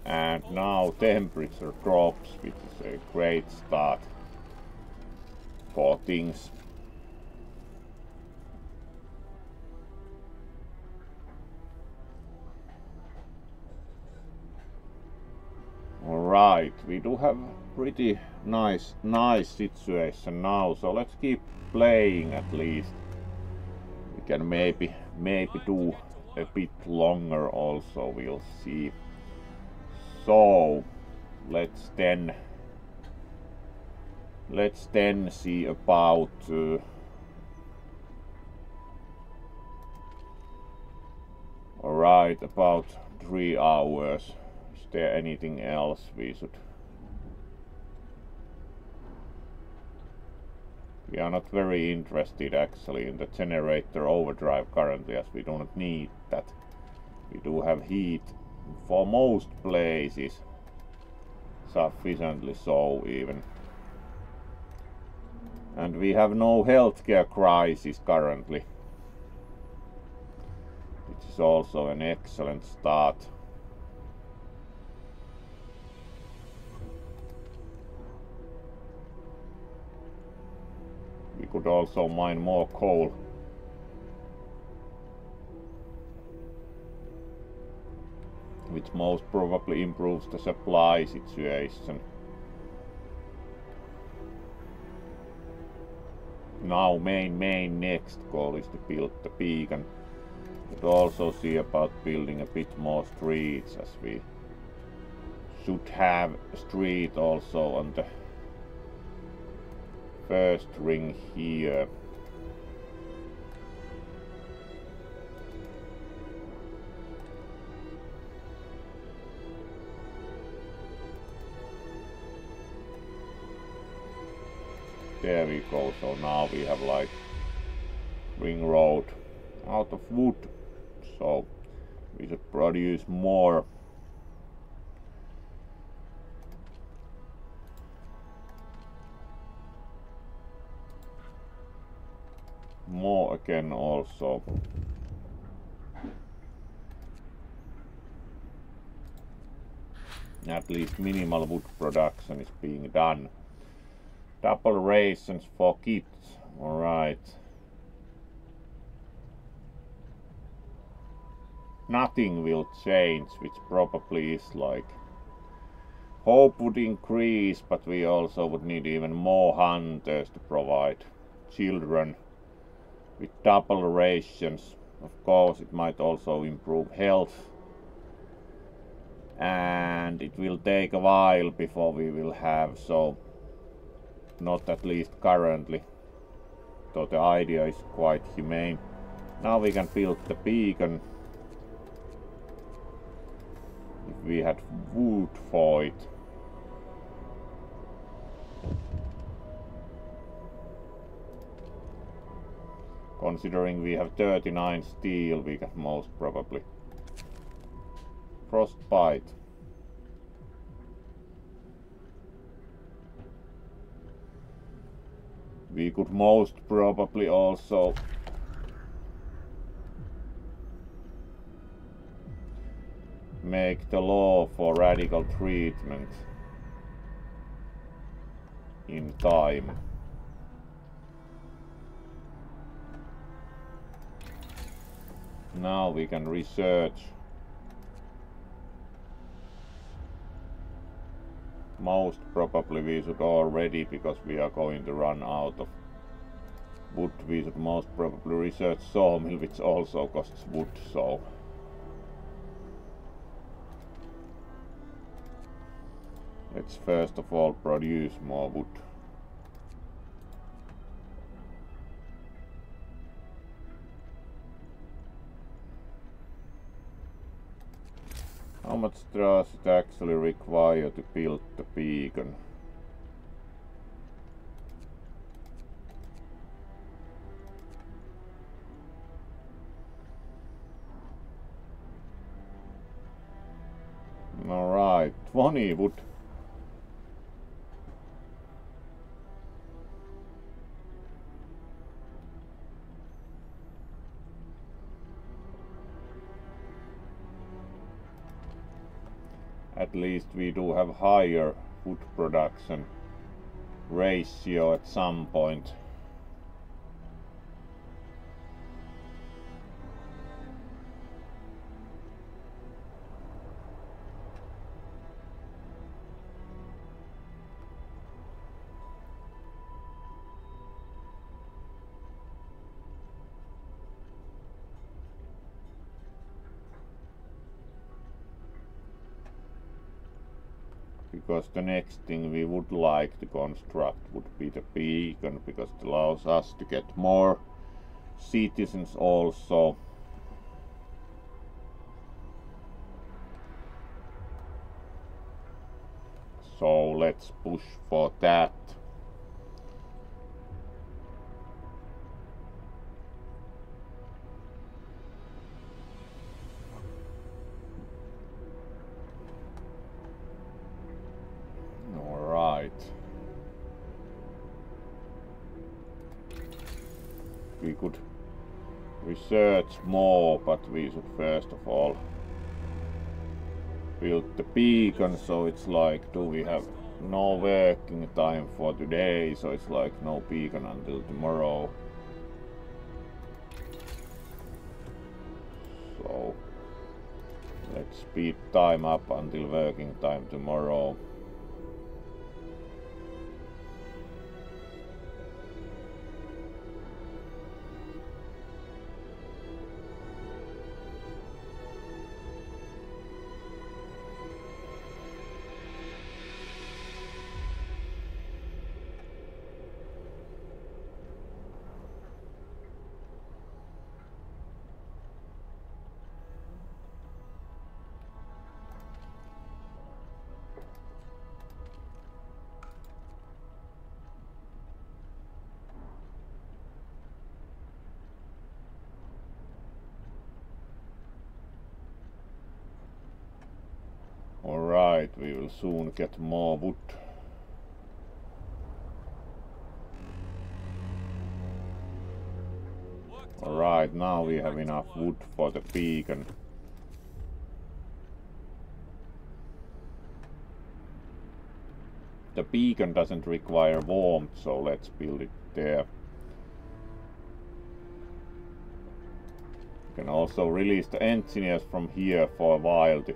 And now temperature drops, which is a great start for things. Alright, we do have pretty nice situation now, so let's keep playing at least. We can maybe do a bit longer also, we'll see. So let's then see about alright, about 3 hours. Is there anything else we should? We are not very interested actually in the generator overdrive currently, as we do not need that. We do have heat for most places, sufficiently so even. And we have no healthcare crisis currently, which is also an excellent start. We could also mine more coal. Which most probably improves the supply situation. Now main next goal is to build the beacon. But also see about building a bit more streets, as we should have a street also on the first ring here. There we go, so now we have like ring road out of wood, so we should produce more. More again also. At least minimal wood production is being done. Double rations for kids, alright. Nothing will change, which probably is like... Hope would increase, but we also would need even more hunters to provide children with double rations. Of course, it might also improve health. And it will take a while before we will have, so... Not at least currently, though the idea is quite humane. Now we can build the beacon. If we had wood for it. Considering we have 39 steel, we can most probably frostbite. We could most probably also make the law for radical treatment in time. Now we can research. Most probably we should already, because we are going to run out of wood, we should most probably research sawmill, which also costs wood, so... Let's first of all produce more wood. How much does it actually require to build the beacon? Alright, 20 wood. At least we do have higher food production ratio at some point. Because the next thing we would like to construct would be the beacon, because it allows us to get more citizens also. So let's push for that. We could research more, but we should first of all build the beacon. So it's like, do we have no working time for today? So it's like no beacon until tomorrow. So let's speed time up until working time tomorrow. Alright, we will soon get more wood. Alright, now we have enough wood for the beacon. The beacon doesn't require warmth, so let's build it there. You can also release the engineers from here for a while to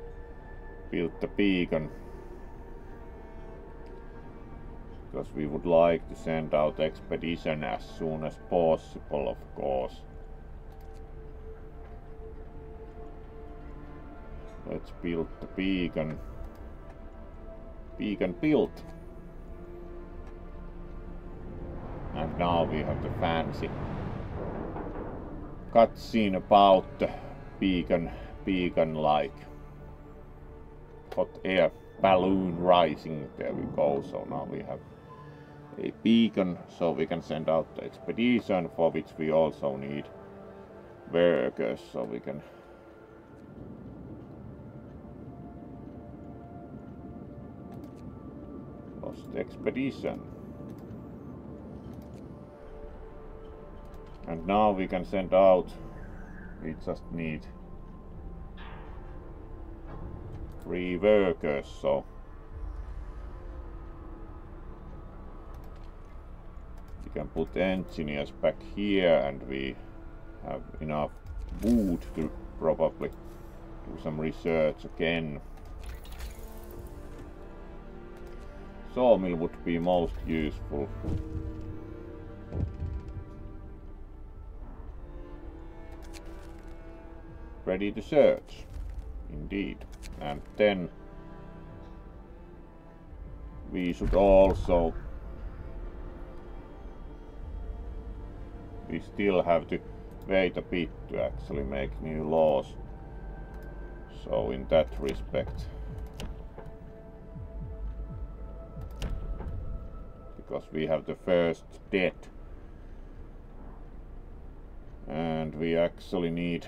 build the beacon, because we would like to send out expedition as soon as possible, of course. Let's build the beacon. Beacon built. And now we have the fancy cutscene about the beacon like hot air balloon rising. There we go. So now we have a beacon, so we can send out the expedition, for which we also need workers, so we can lost expedition. And now we can send out, we just need 3 workers, so we can put engineers back here, and we have enough wood to probably do some research again. Sawmill would be most useful. Ready to search, indeed. And then we should also, we still have to wait a bit to actually make new laws. So in that respect, because we have the first debt, and we actually need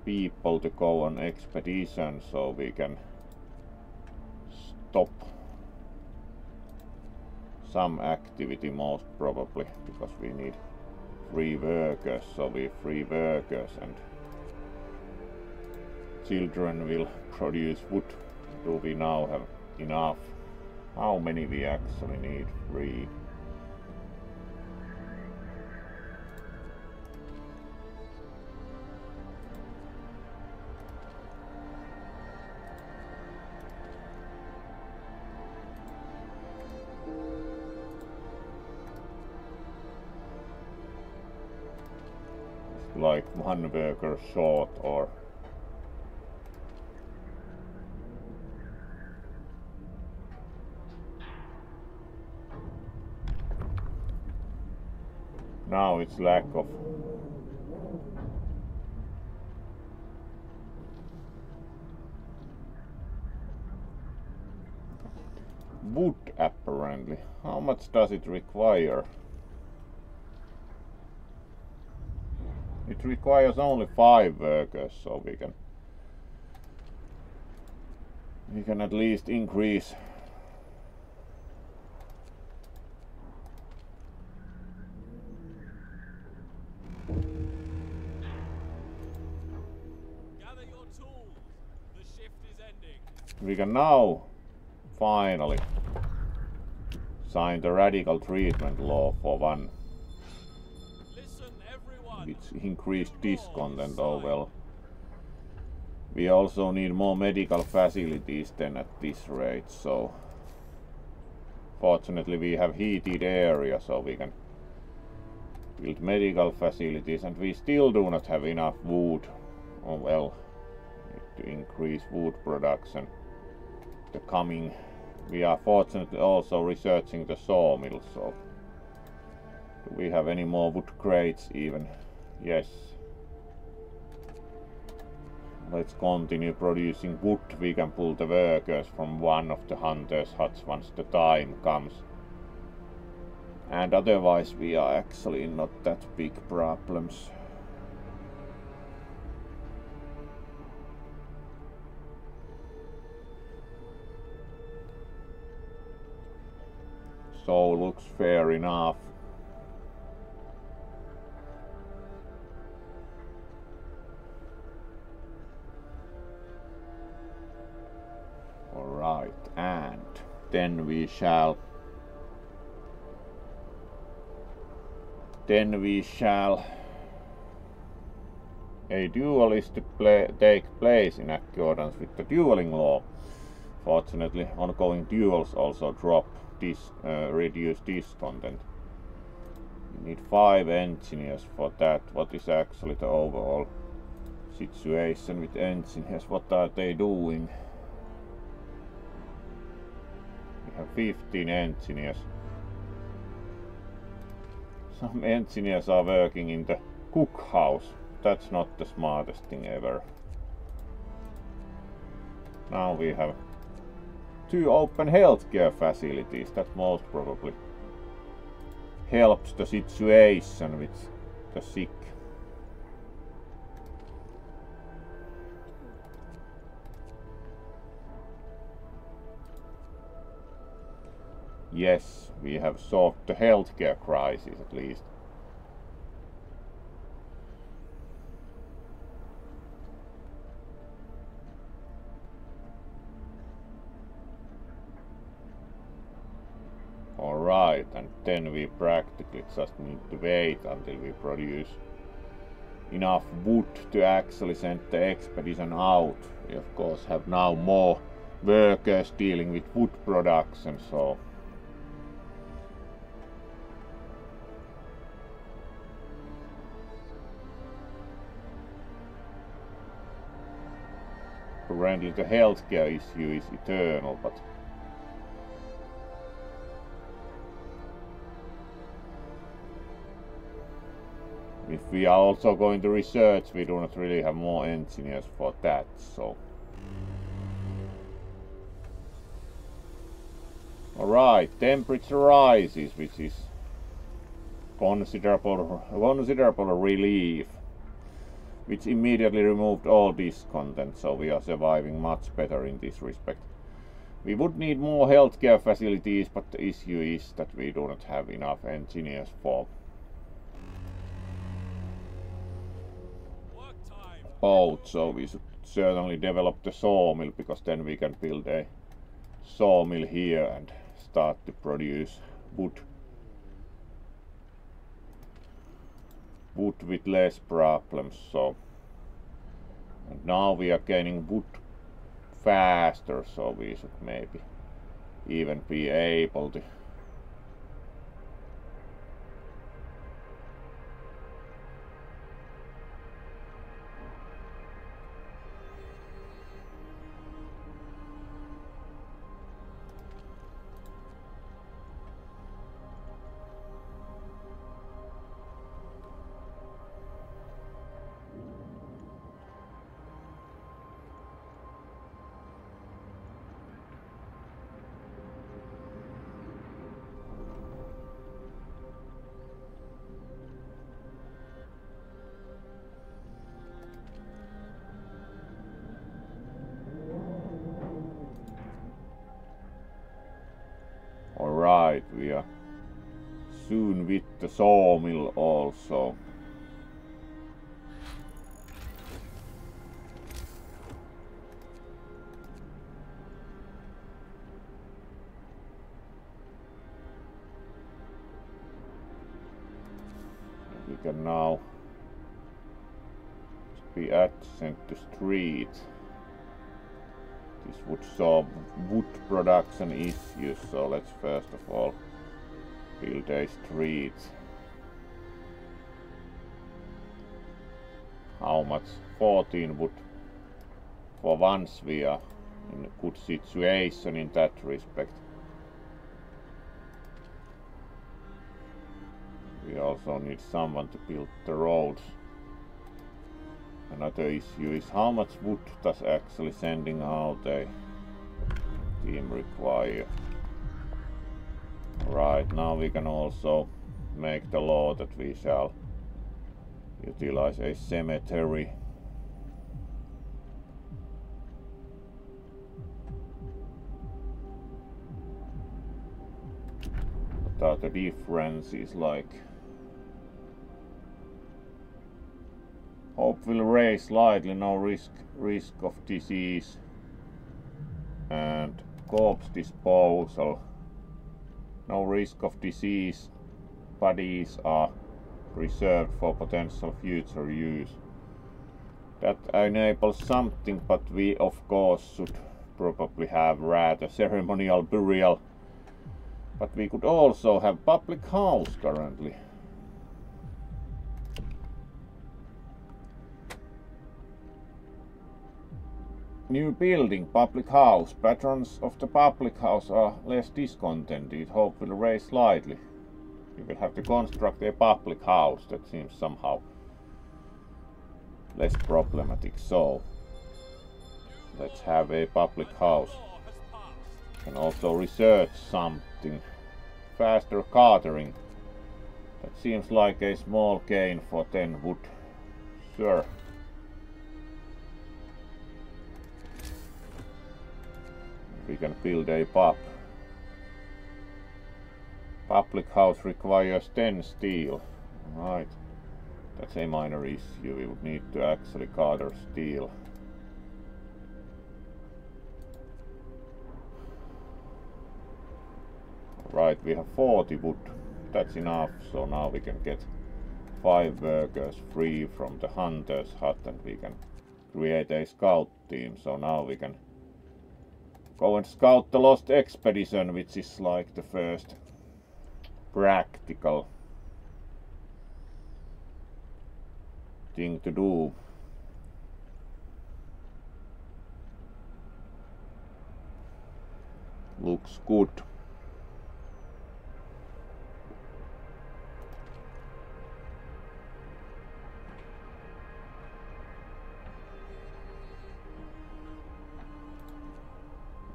people to go on expedition, so we can stop some activity most probably, because we need 3 workers, so we 3 workers, and children will produce wood. Do we now have enough? How many we actually need? 3. Like 1 worker short, or now it's lack of wood apparently. How much does it require? It requires only 5 workers, so we can at least increase we can now finally sign the radical treatment law for one, which increased discontent. Oh well. We also need more medical facilities then at this rate, so fortunately we have heated area, so we can build medical facilities, and we still do not have enough wood. Oh well, need to increase wood production. The coming, we are fortunately also researching the sawmill, so do we have any more wood crates even? Yes. Let's continue producing wood. We can pull the workers from one of the hunters' huts once the time comes. And otherwise we are actually not that big problems. So looks fair enough. Alright, and then we shall a duel is to take place in accordance with the dueling law. Fortunately, ongoing duels also drop this reduce discontent. We need 5 engineers for that. What is actually the overall situation with engineers? What are they doing? We have 15 engineers. Some engineers are working in the cookhouse. That's not the smartest thing ever. Now we have 2 open healthcare facilities. That most probably helps the situation with the sick. Yes, we have solved the healthcare crisis at least. Alright, and then we practically just need to wait until we produce enough wood to actually send the expedition out. We of course have now more workers dealing with wood production, so currently the healthcare issue is eternal, but if we are also going to research, we do not really have more engineers for that, so. Alright, temperature rises, which is considerable relief, which immediately removed all discontent, so we are surviving much better in this respect. We would need more healthcare facilities, but the issue is that we do not have enough engineers for both, so we should certainly develop the sawmill, because then we can build a sawmill here and start to produce wood with less problems. So, and now we are gaining wood faster, so we should maybe even be able to Alright, we are soon with the sawmill also. can now be adjacent to street. This would solve wood production issues, so let's first of all build a street. How much? 14 wood. For once we are in a good situation in that respect. We also need someone to build the roads. Another issue is how much wood does actually sending out a team require. Right, now we can also make the law that we shall utilize a cemetery. What are the differences like? Hope will raise slightly, no risk of disease, and corpse disposal, no risk of disease. Bodies are reserved for potential future use. That enables something, but we of course should probably have rather ceremonial burial. But we could also have public house currently. New building, public house. Patrons of the public house are less discontented. Hope will raise slightly. We will have to construct a public house. That seems somehow less problematic. So let's have a public house. Can also research something. Faster catering. That seems like a small gain for 10 wood. Sure. We can build a pub. Public house requires 10 steel. Right. That's a minor issue. We would need to actually gather steel. Right, we have 40 wood. That's enough. So now we can get 5 workers free from the hunter's hut and we can create a scout team. So now we can go and scout the lost expedition, which is like the first practical thing to do. Looks good.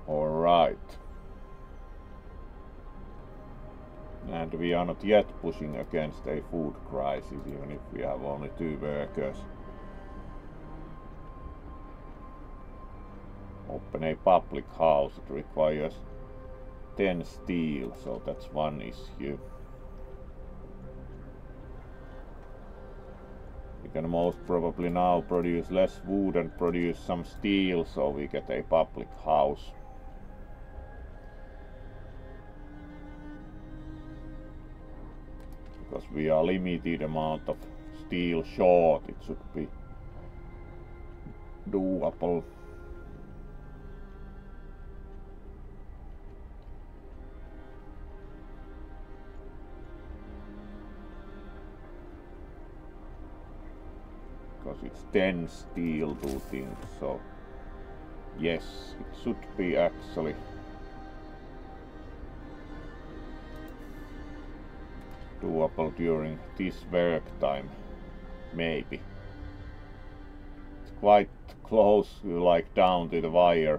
Alright. And we are not yet pushing against a food crisis, even if we have only 2 workers. Open a public house. It requires 10 steel, so that's one issue. We can most probably now produce less wood and produce some steel, so we get a public house. Because we are limited amount of steel short, it should be doable. Because it's 10 steel to things, so yes, it should be actually doable during this work time, maybe. It's quite close, like down to the wire.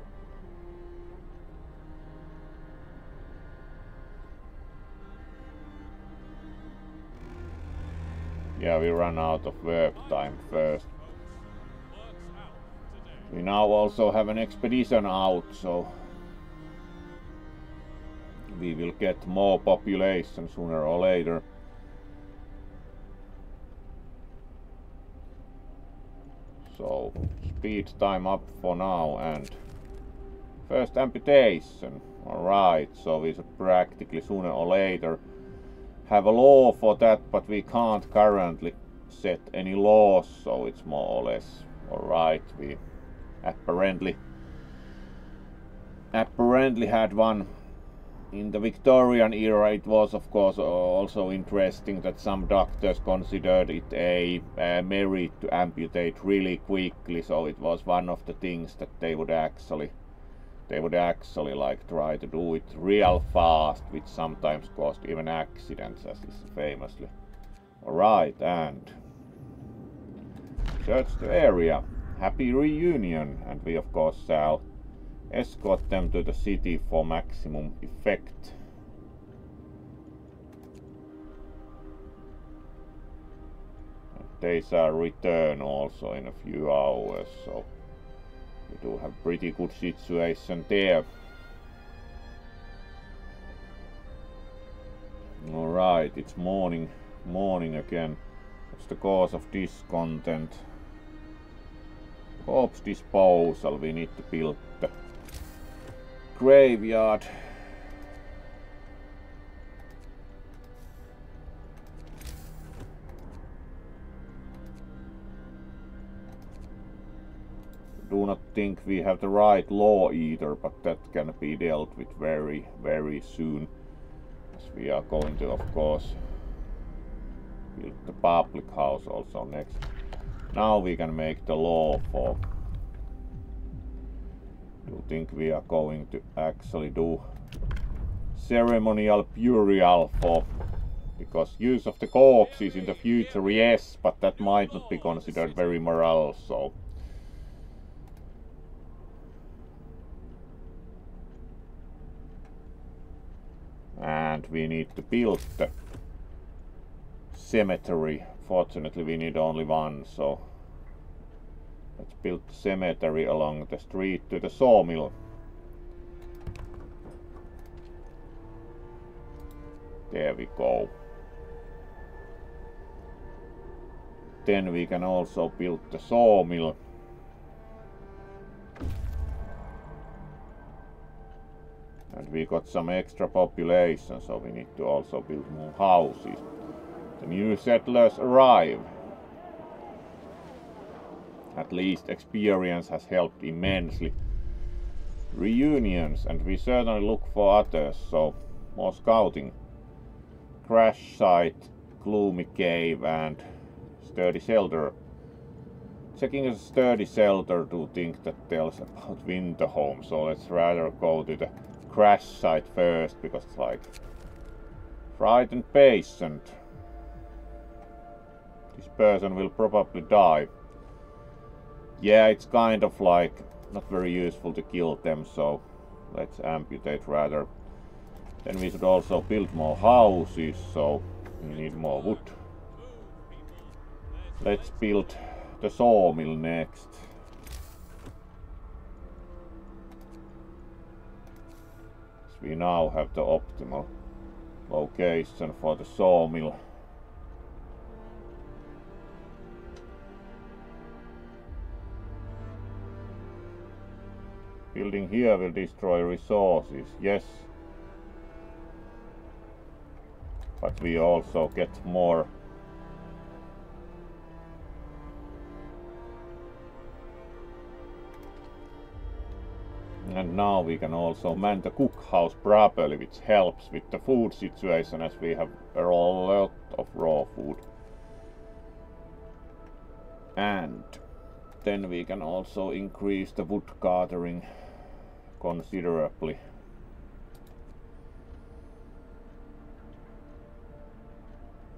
Yeah, we ran out of work time first. We now also have an expedition out, so we will get more population sooner or later. So speed time up for now, and first amputation. Alright, so we should practically sooner or later have a law for that, but we can't currently set any laws, so it's more or less alright. We apparently had one in the Victorian era. It was of course also interesting that some doctors considered it a merit to amputate really quickly, so it was one of the things that they would actually like try to do it real fast, which sometimes caused even accidents, as is famously. Alright, and search the area. Happy reunion, and we of course shall escort them to the city for maximum effect. And they shall return also in a few hours, so we do have pretty good situation there. Alright, it's morning again. What's the cause of discontent? Corpse disposal. We need to build the graveyard. Do not think we have the right law either, but that can be dealt with very, very soon, as we are going to of course build the public house also next. Now we can make the law for. Do you think we are going to actually do ceremonial burial for, because use of the corpses in the future, yes, but that might not be considered very moral, so. And we need to build the cemetery. Fortunately we need only one, so let's build the cemetery along the street to the sawmill. There we go. Then we can also build the sawmill. And we got some extra population, so we need to also build more houses. The new settlers arrive. At least experience has helped immensely. Reunions, and we certainly look for others, so more scouting. Crash site, gloomy cave, and sturdy shelter. Checking a sturdy shelter to think that tells about winter home, so let's rather go to the crash site first, because it's like frightened patient. This person will probably die. Yeah, it's kind of like not very useful to kill them, so let's amputate rather. Then we should also build more houses, so we need more wood. Let's build the sawmill next. So we now have the optimal location for the sawmill. Building here will destroy resources, yes. But we also get more. And now we can also man the cookhouse properly, which helps with the food situation, as we have a lot of raw food. And then we can also increase the wood gathering considerably.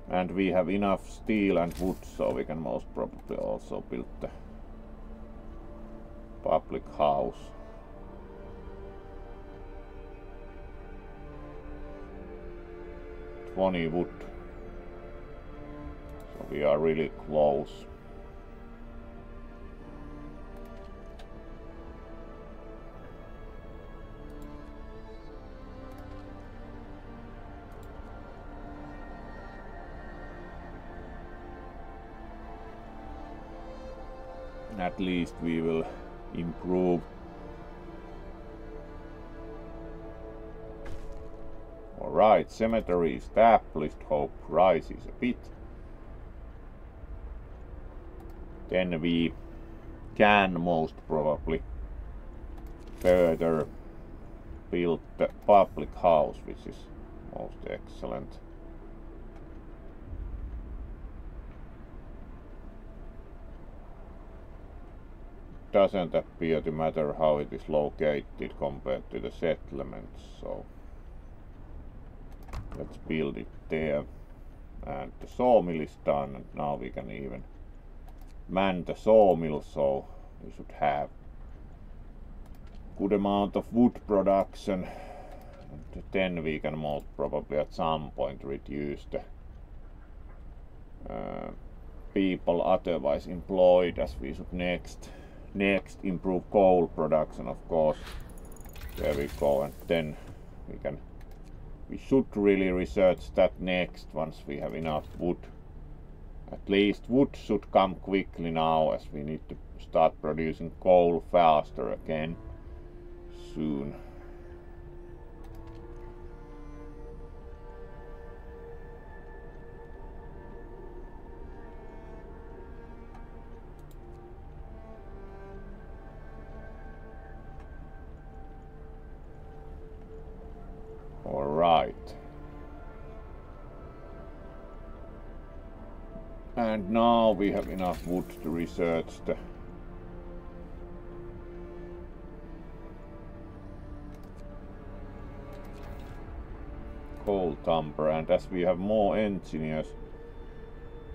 And we have enough steel and wood, so we can most probably also build the public house. Wood, so we are really close. At least we will improve. All Alright, cemetery established, hope rises a bit. Then we can most probably further build the public house, which is most excellent. Doesn't appear to matter how it is located compared to the settlements, so let's build it there. And the sawmill is done, and now we can even man the sawmill, so we should have good amount of wood production, and then we can most probably at some point reduce the people otherwise employed, as we should next improve coal production, of course. There we go, and then we should really research that next once we have enough wood. At least wood should come quickly now, as we need to start producing coal faster again soon. All right. And now we have enough wood to research the coal timber, and as we have more engineers,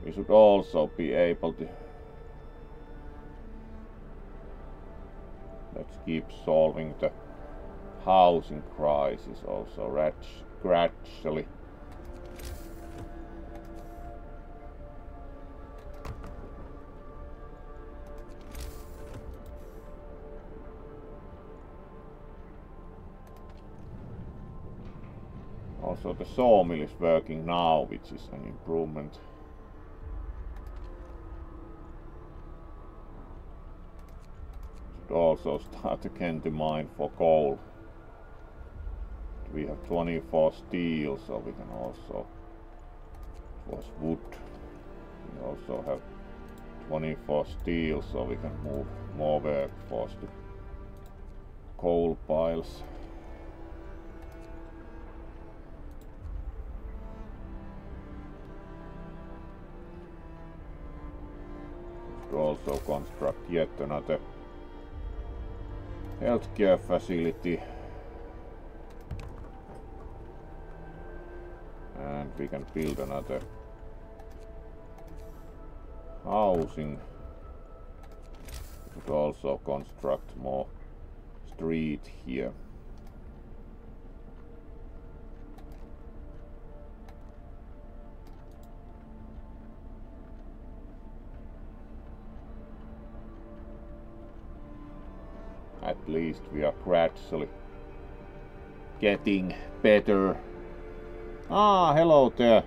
we should also be able to, let's keep solving the housing crisis also gradually. Also the sawmill is working now, which is an improvement. Should also start again to mine for coal. We have 24 steel, so we can also, it was wood. We also have 24 steel, so we can move more workforce to coal piles. Should also construct yet another healthcare facility. And we can build another housing. We could also construct more street here. At least we are gradually getting better. Ah, hello there.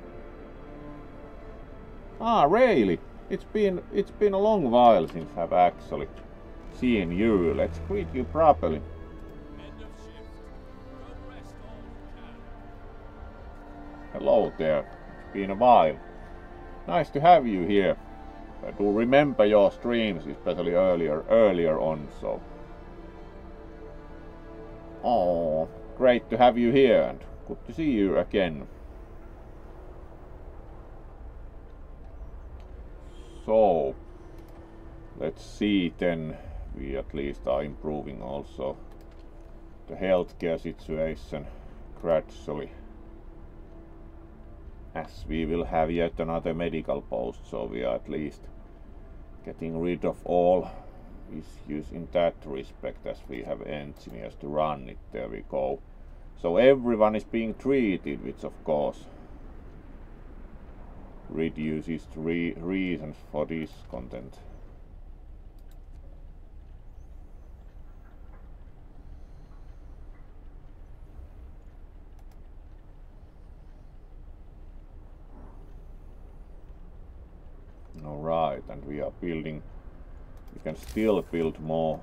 Ah, really? It's been a long while since I've actually seen you. Let's greet you properly. End of shift. Go rest all you can. Hello there. It's been a while. Nice to have you here. I do remember your streams, especially earlier on, so. Oh, great to have you here, and good to see you again. So, let's see then. We at least are improving also the healthcare situation gradually, as we will have yet another medical post, so we are at least getting rid of all issues in that respect, as we have engineers to run it. There we go. So everyone is being treated, which of course reduces reasons for discontent. Alright, and we are building, we can still build more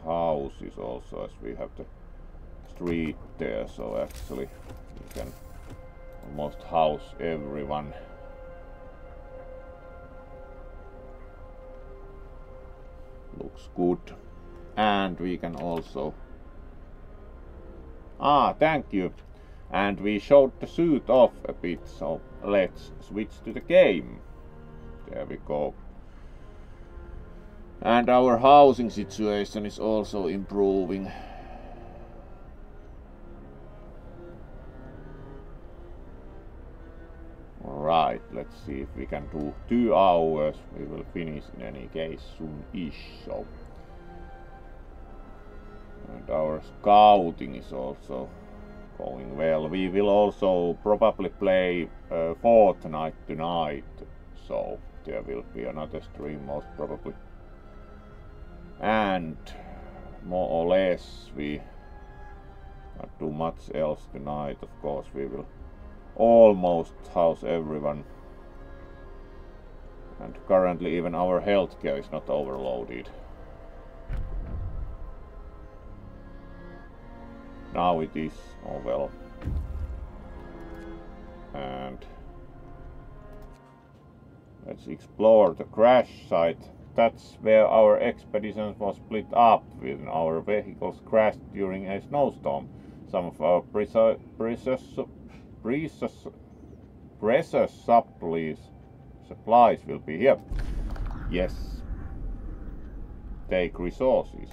houses also, as we have the street there, so actually we can almost house everyone. Looks good. And we can also... thank you. And we showed the suit off a bit, so let's switch to the game. There we go. And our housing situation is also improving. Alright, let's see if we can do 2 hours. We will finish in any case soon-ish, so. And our scouting is also going well. We will also probably play Fortnite tonight, so there will be another stream most probably. And more or less we not do much else tonight. Of course we will almost house everyone, and currently even our healthcare is not overloaded. Now it is, oh well. And let's explore the crash site. That's where our expeditions was split up, with our vehicles crashed during a snowstorm. Some of our precious supplies will be here. Yes. Take resources.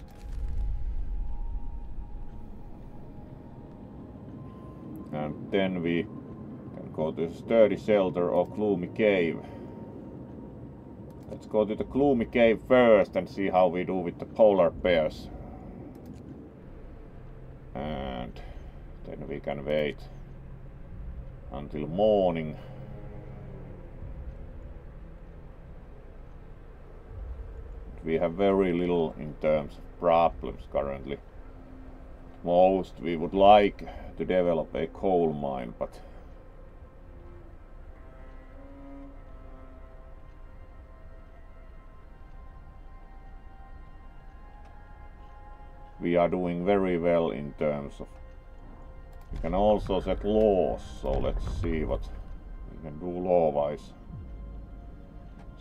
And then we can go to the sturdy shelter or gloomy cave. Let's go to the gloomy cave first and see how we do with the polar bears. And then we can wait until morning. We have very little in terms of problems currently. Most we would like to develop a coal mine, but we are doing very well in terms of... We can also set laws, so let's see what we can do law-wise.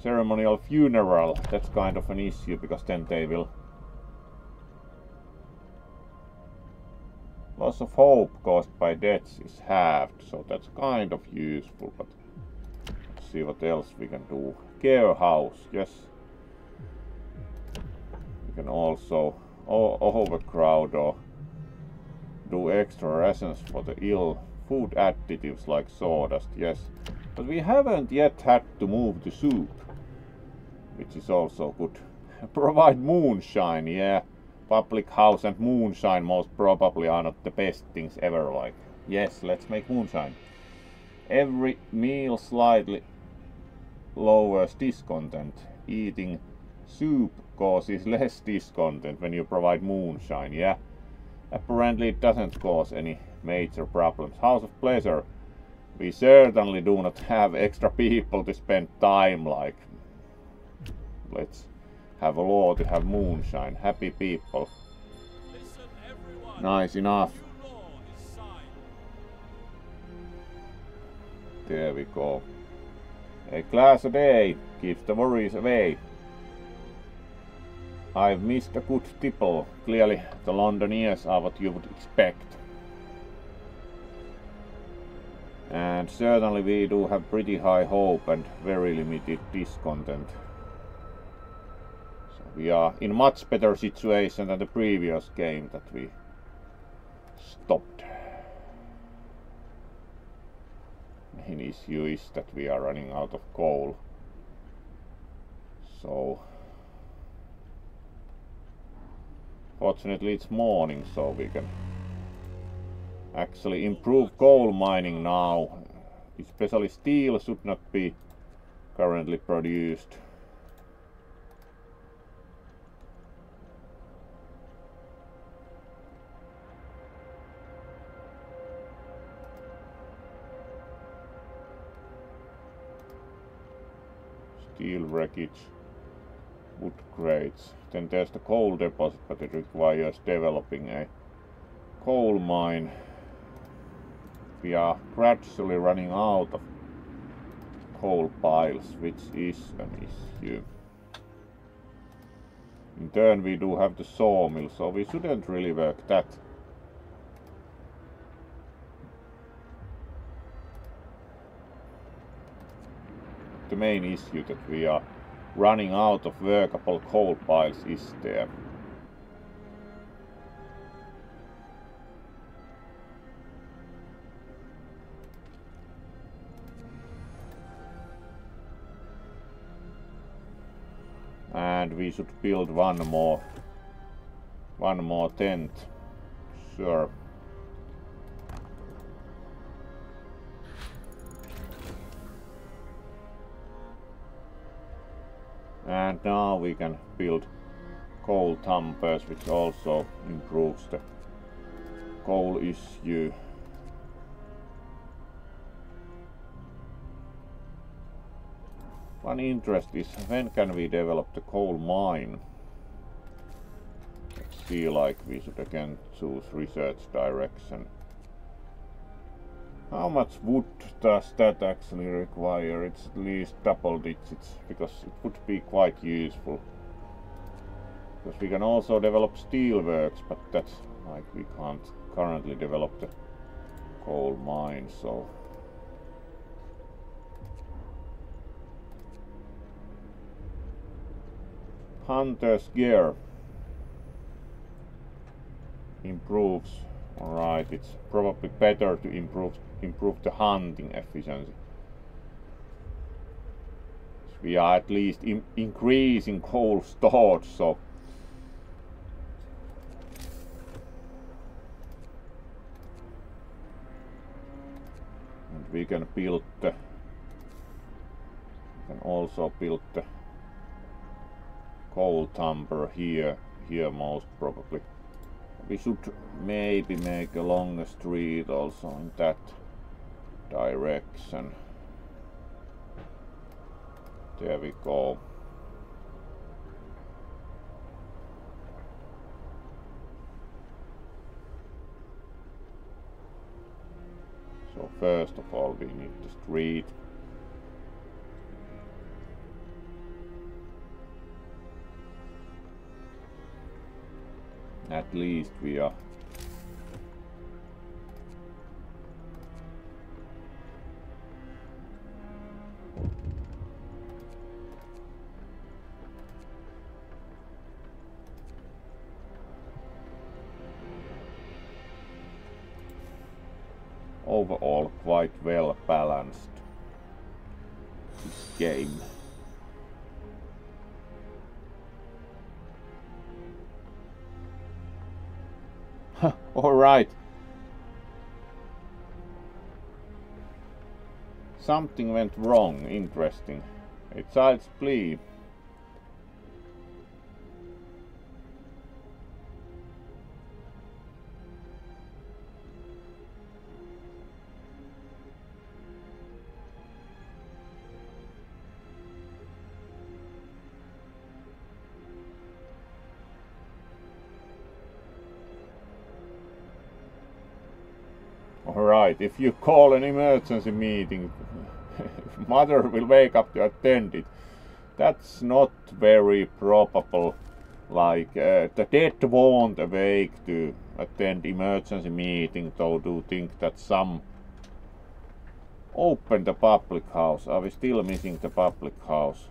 Ceremonial funeral, that's kind of an issue, because then they will... Loss of hope caused by deaths is halved, so that's kind of useful, but let's see what else we can do. Care house, yes. We can also overcrowd or do extra rations for the ill. Food additives like sawdust, yes. But we haven't yet had to move the soup, which is also good. Provide moonshine, yeah. Public house and moonshine most probably are not the best things ever, like. Yes, let's make moonshine. Every meal slightly lowers discontent. Eating soup causes less discontent when you provide moonshine, yeah. Apparently it doesn't cause any major problems. House of pleasure. We certainly do not have extra people to spend time, like. Let's have a law to have moonshine. Happy people. Listen, everyone. Nice enough. New law is signed. There we go. A glass a day keeps the worries away. I've missed a good tipple. Clearly the Londoners are what you would expect. And certainly we do have pretty high hope and very limited discontent. So we are in much better situation than the previous game that we stopped. Main issue is that we are running out of coal. So fortunately it's morning, so we can actually improve coal mining now. Especially steel should not be currently produced. Steel wreckage, wood crates. Then there's the coal deposit, but it requires developing a coal mine. we are gradually running out of coal piles, which is an issue. In turn we do have the sawmill, so we shouldn't really work that. The main issue that we are running out of workable coal piles is there. And we should build one more tent. Sure. And now we can build coal tumbers, which also improves the coal issue. One interest is when can we develop the coal mine? Let's see, like we should again choose research direction. How much wood does that actually require? It's at least double digits, because it would be quite useful. Because we can also develop steelworks, but that's like we can't currently develop the coal mine, so. Hunter's gear improves. Alright, it's probably better to improve the hunting efficiency. We are at least increasing coal storage, so and we can build the also build the coal tumber here most probably. We should maybe make a longer street also in that direction. There we go. So first of all we need the street. At least we are overall quite well balanced, this game. Alright. Something went wrong. Interesting. A child's plea. Alright, if you call an emergency meeting, mother will wake up to attend it. That's not very probable. Like, the dead won't awake to attend emergency meeting, though do think that some open the public house. Are we still missing the public house?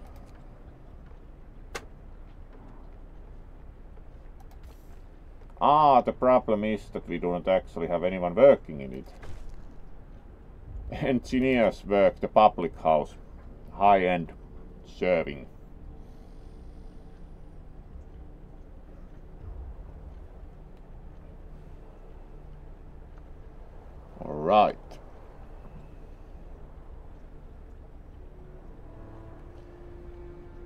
Ah, the problem is that we don't actually have anyone working in it. Engineers work the public house, high-end serving. All right.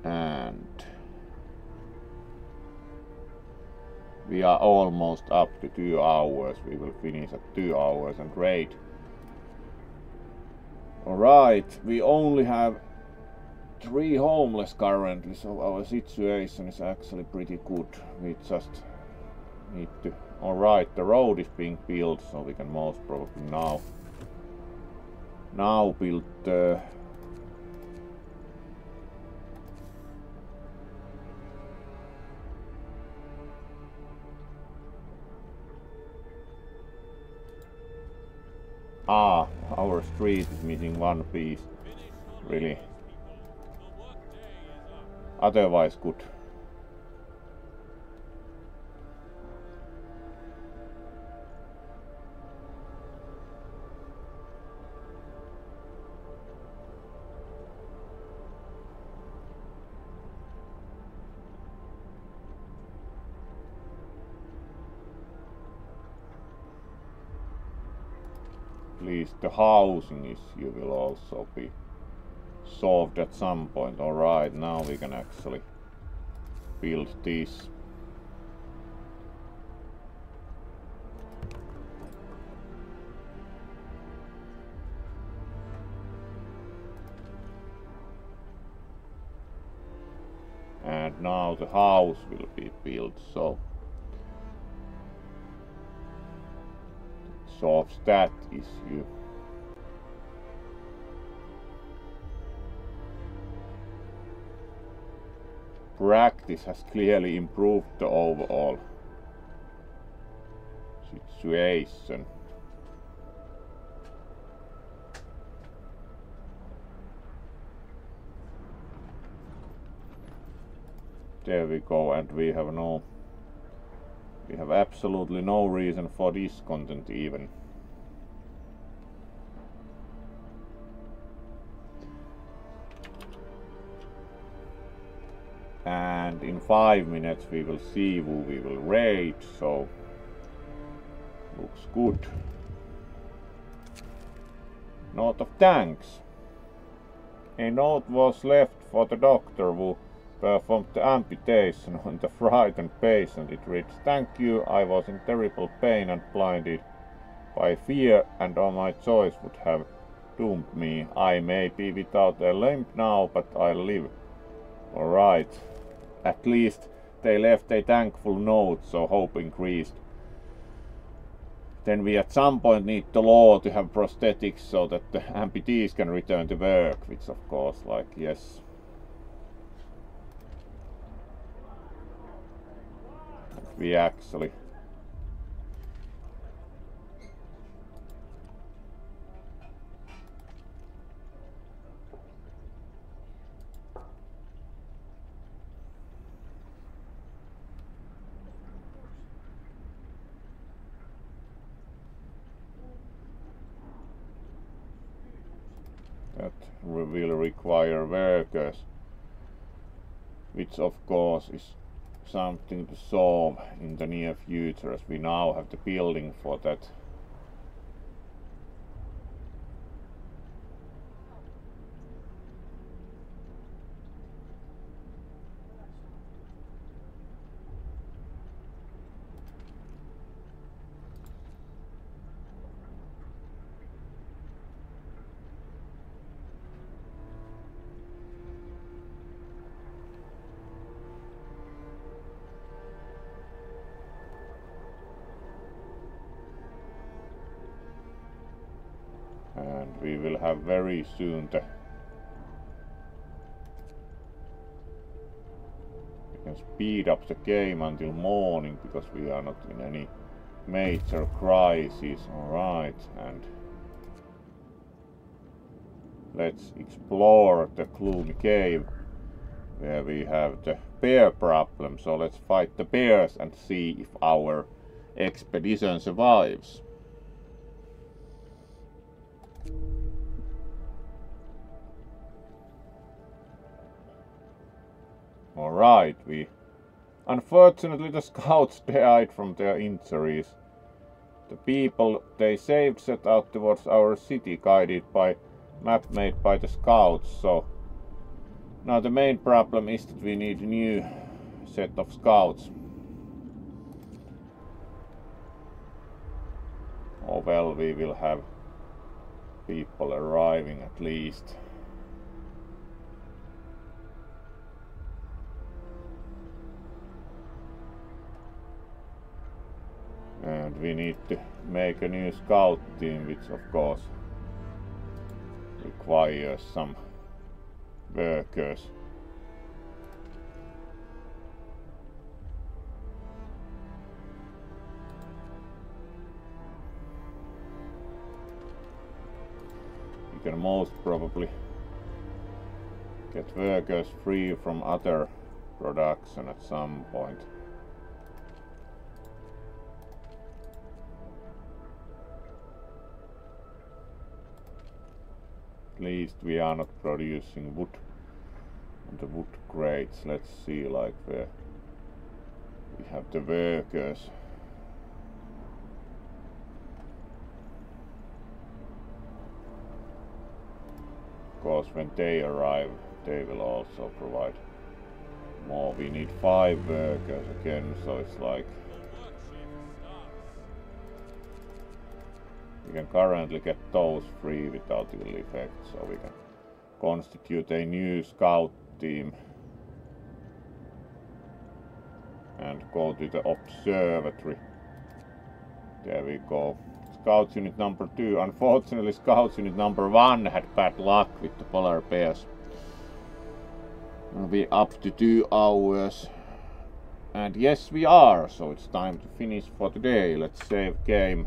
And we are almost up to 2 hours. We will finish at 2 hours and raid. Alright, we only have 3 homeless currently, so our situation is actually pretty good. We just need to... Alright, the road is being built, so we can most probably now now build the our street is missing one piece. Really. Otherwise good. At least the housing issue will also be solved at some point. Alright, now we can actually build this. And now the house will be built, so solves that issue. Practice has clearly improved the overall situation. There we go, and we have absolutely no reason for discontent even. And in 5 minutes we will see who we will raid, so looks good. Note of thanks. A note was left for the doctor who performed the amputation on the frightened patient. It reads, "Thank you, I was in terrible pain and blinded by fear, and all my choice would have doomed me. I may be without a limb now, but I'll live." Alright. At least they left a thankful note, so hope increased. Then we at some point need the law to have prosthetics so that the amputees can return to work, which of course, like, yes. We actually that will require workers, which of course is something to solve in the near future, as we now have the building for that. And we will have very soon we can speed up the game until morning because we are not in any major crisis. Alright, and let's explore the gloomy cave where we have the bear problem. So let's fight the bears and see if our expedition survives. Alright, unfortunately the scouts died from their injuries. The people they saved set out towards our city, guided by map made by the scouts. So now the main problem is that we need a new set of scouts. Oh well, we will have people arriving at least. And we need to make a new scout team, which of course requires some workers. You can most probably get workers free from other production at some point. At least we are not producing wood on the wood crates. Let's see, like where we have the workers. Of course, when they arrive, they will also provide more. We need 5 workers again, so it's like we can currently get those free without ill effect, so we can constitute a new scout team and go to the observatory. There we go. Scout unit number 2. Unfortunately, Scout unit number 1 had bad luck with the polar bears. We'll be up to 2 hours. And yes, we are, so it's time to finish for today. Let's save game.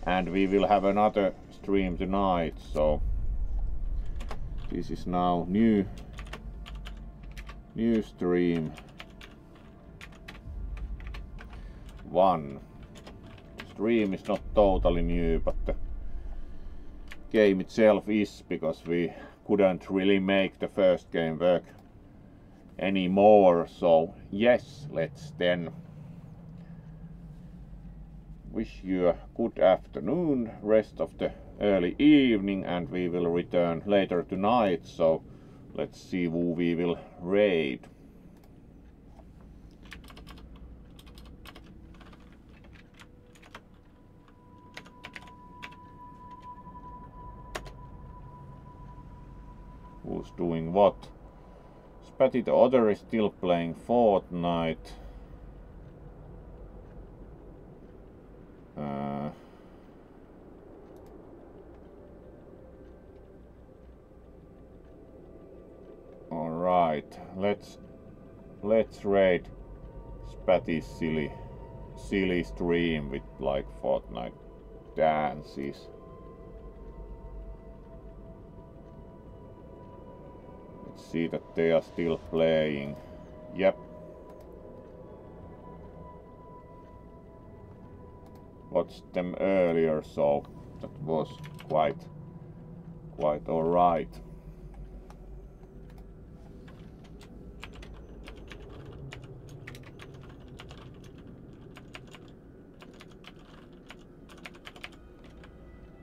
And we will have another stream tonight, so this is now new stream 1. Stream is not totally new, but the game itself is, because we couldn't really make the first game work anymore. So yes, let's then wish you a good afternoon, rest of the early evening, and we will return later tonight. So let's see who we will raid. Who's doing what? Spatty the Other is still playing Fortnite. All right, let's raid Spatty's silly stream with like Fortnite dances. Let's see that they are still playing. Yep. Watched them earlier, so that was quite alright.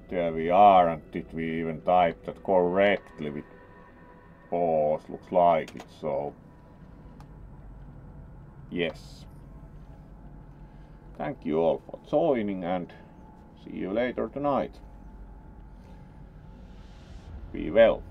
There we are, and did we even type that correctly with pause? Looks like it, so yes. Thank you all for joining, and see you later tonight. Be well.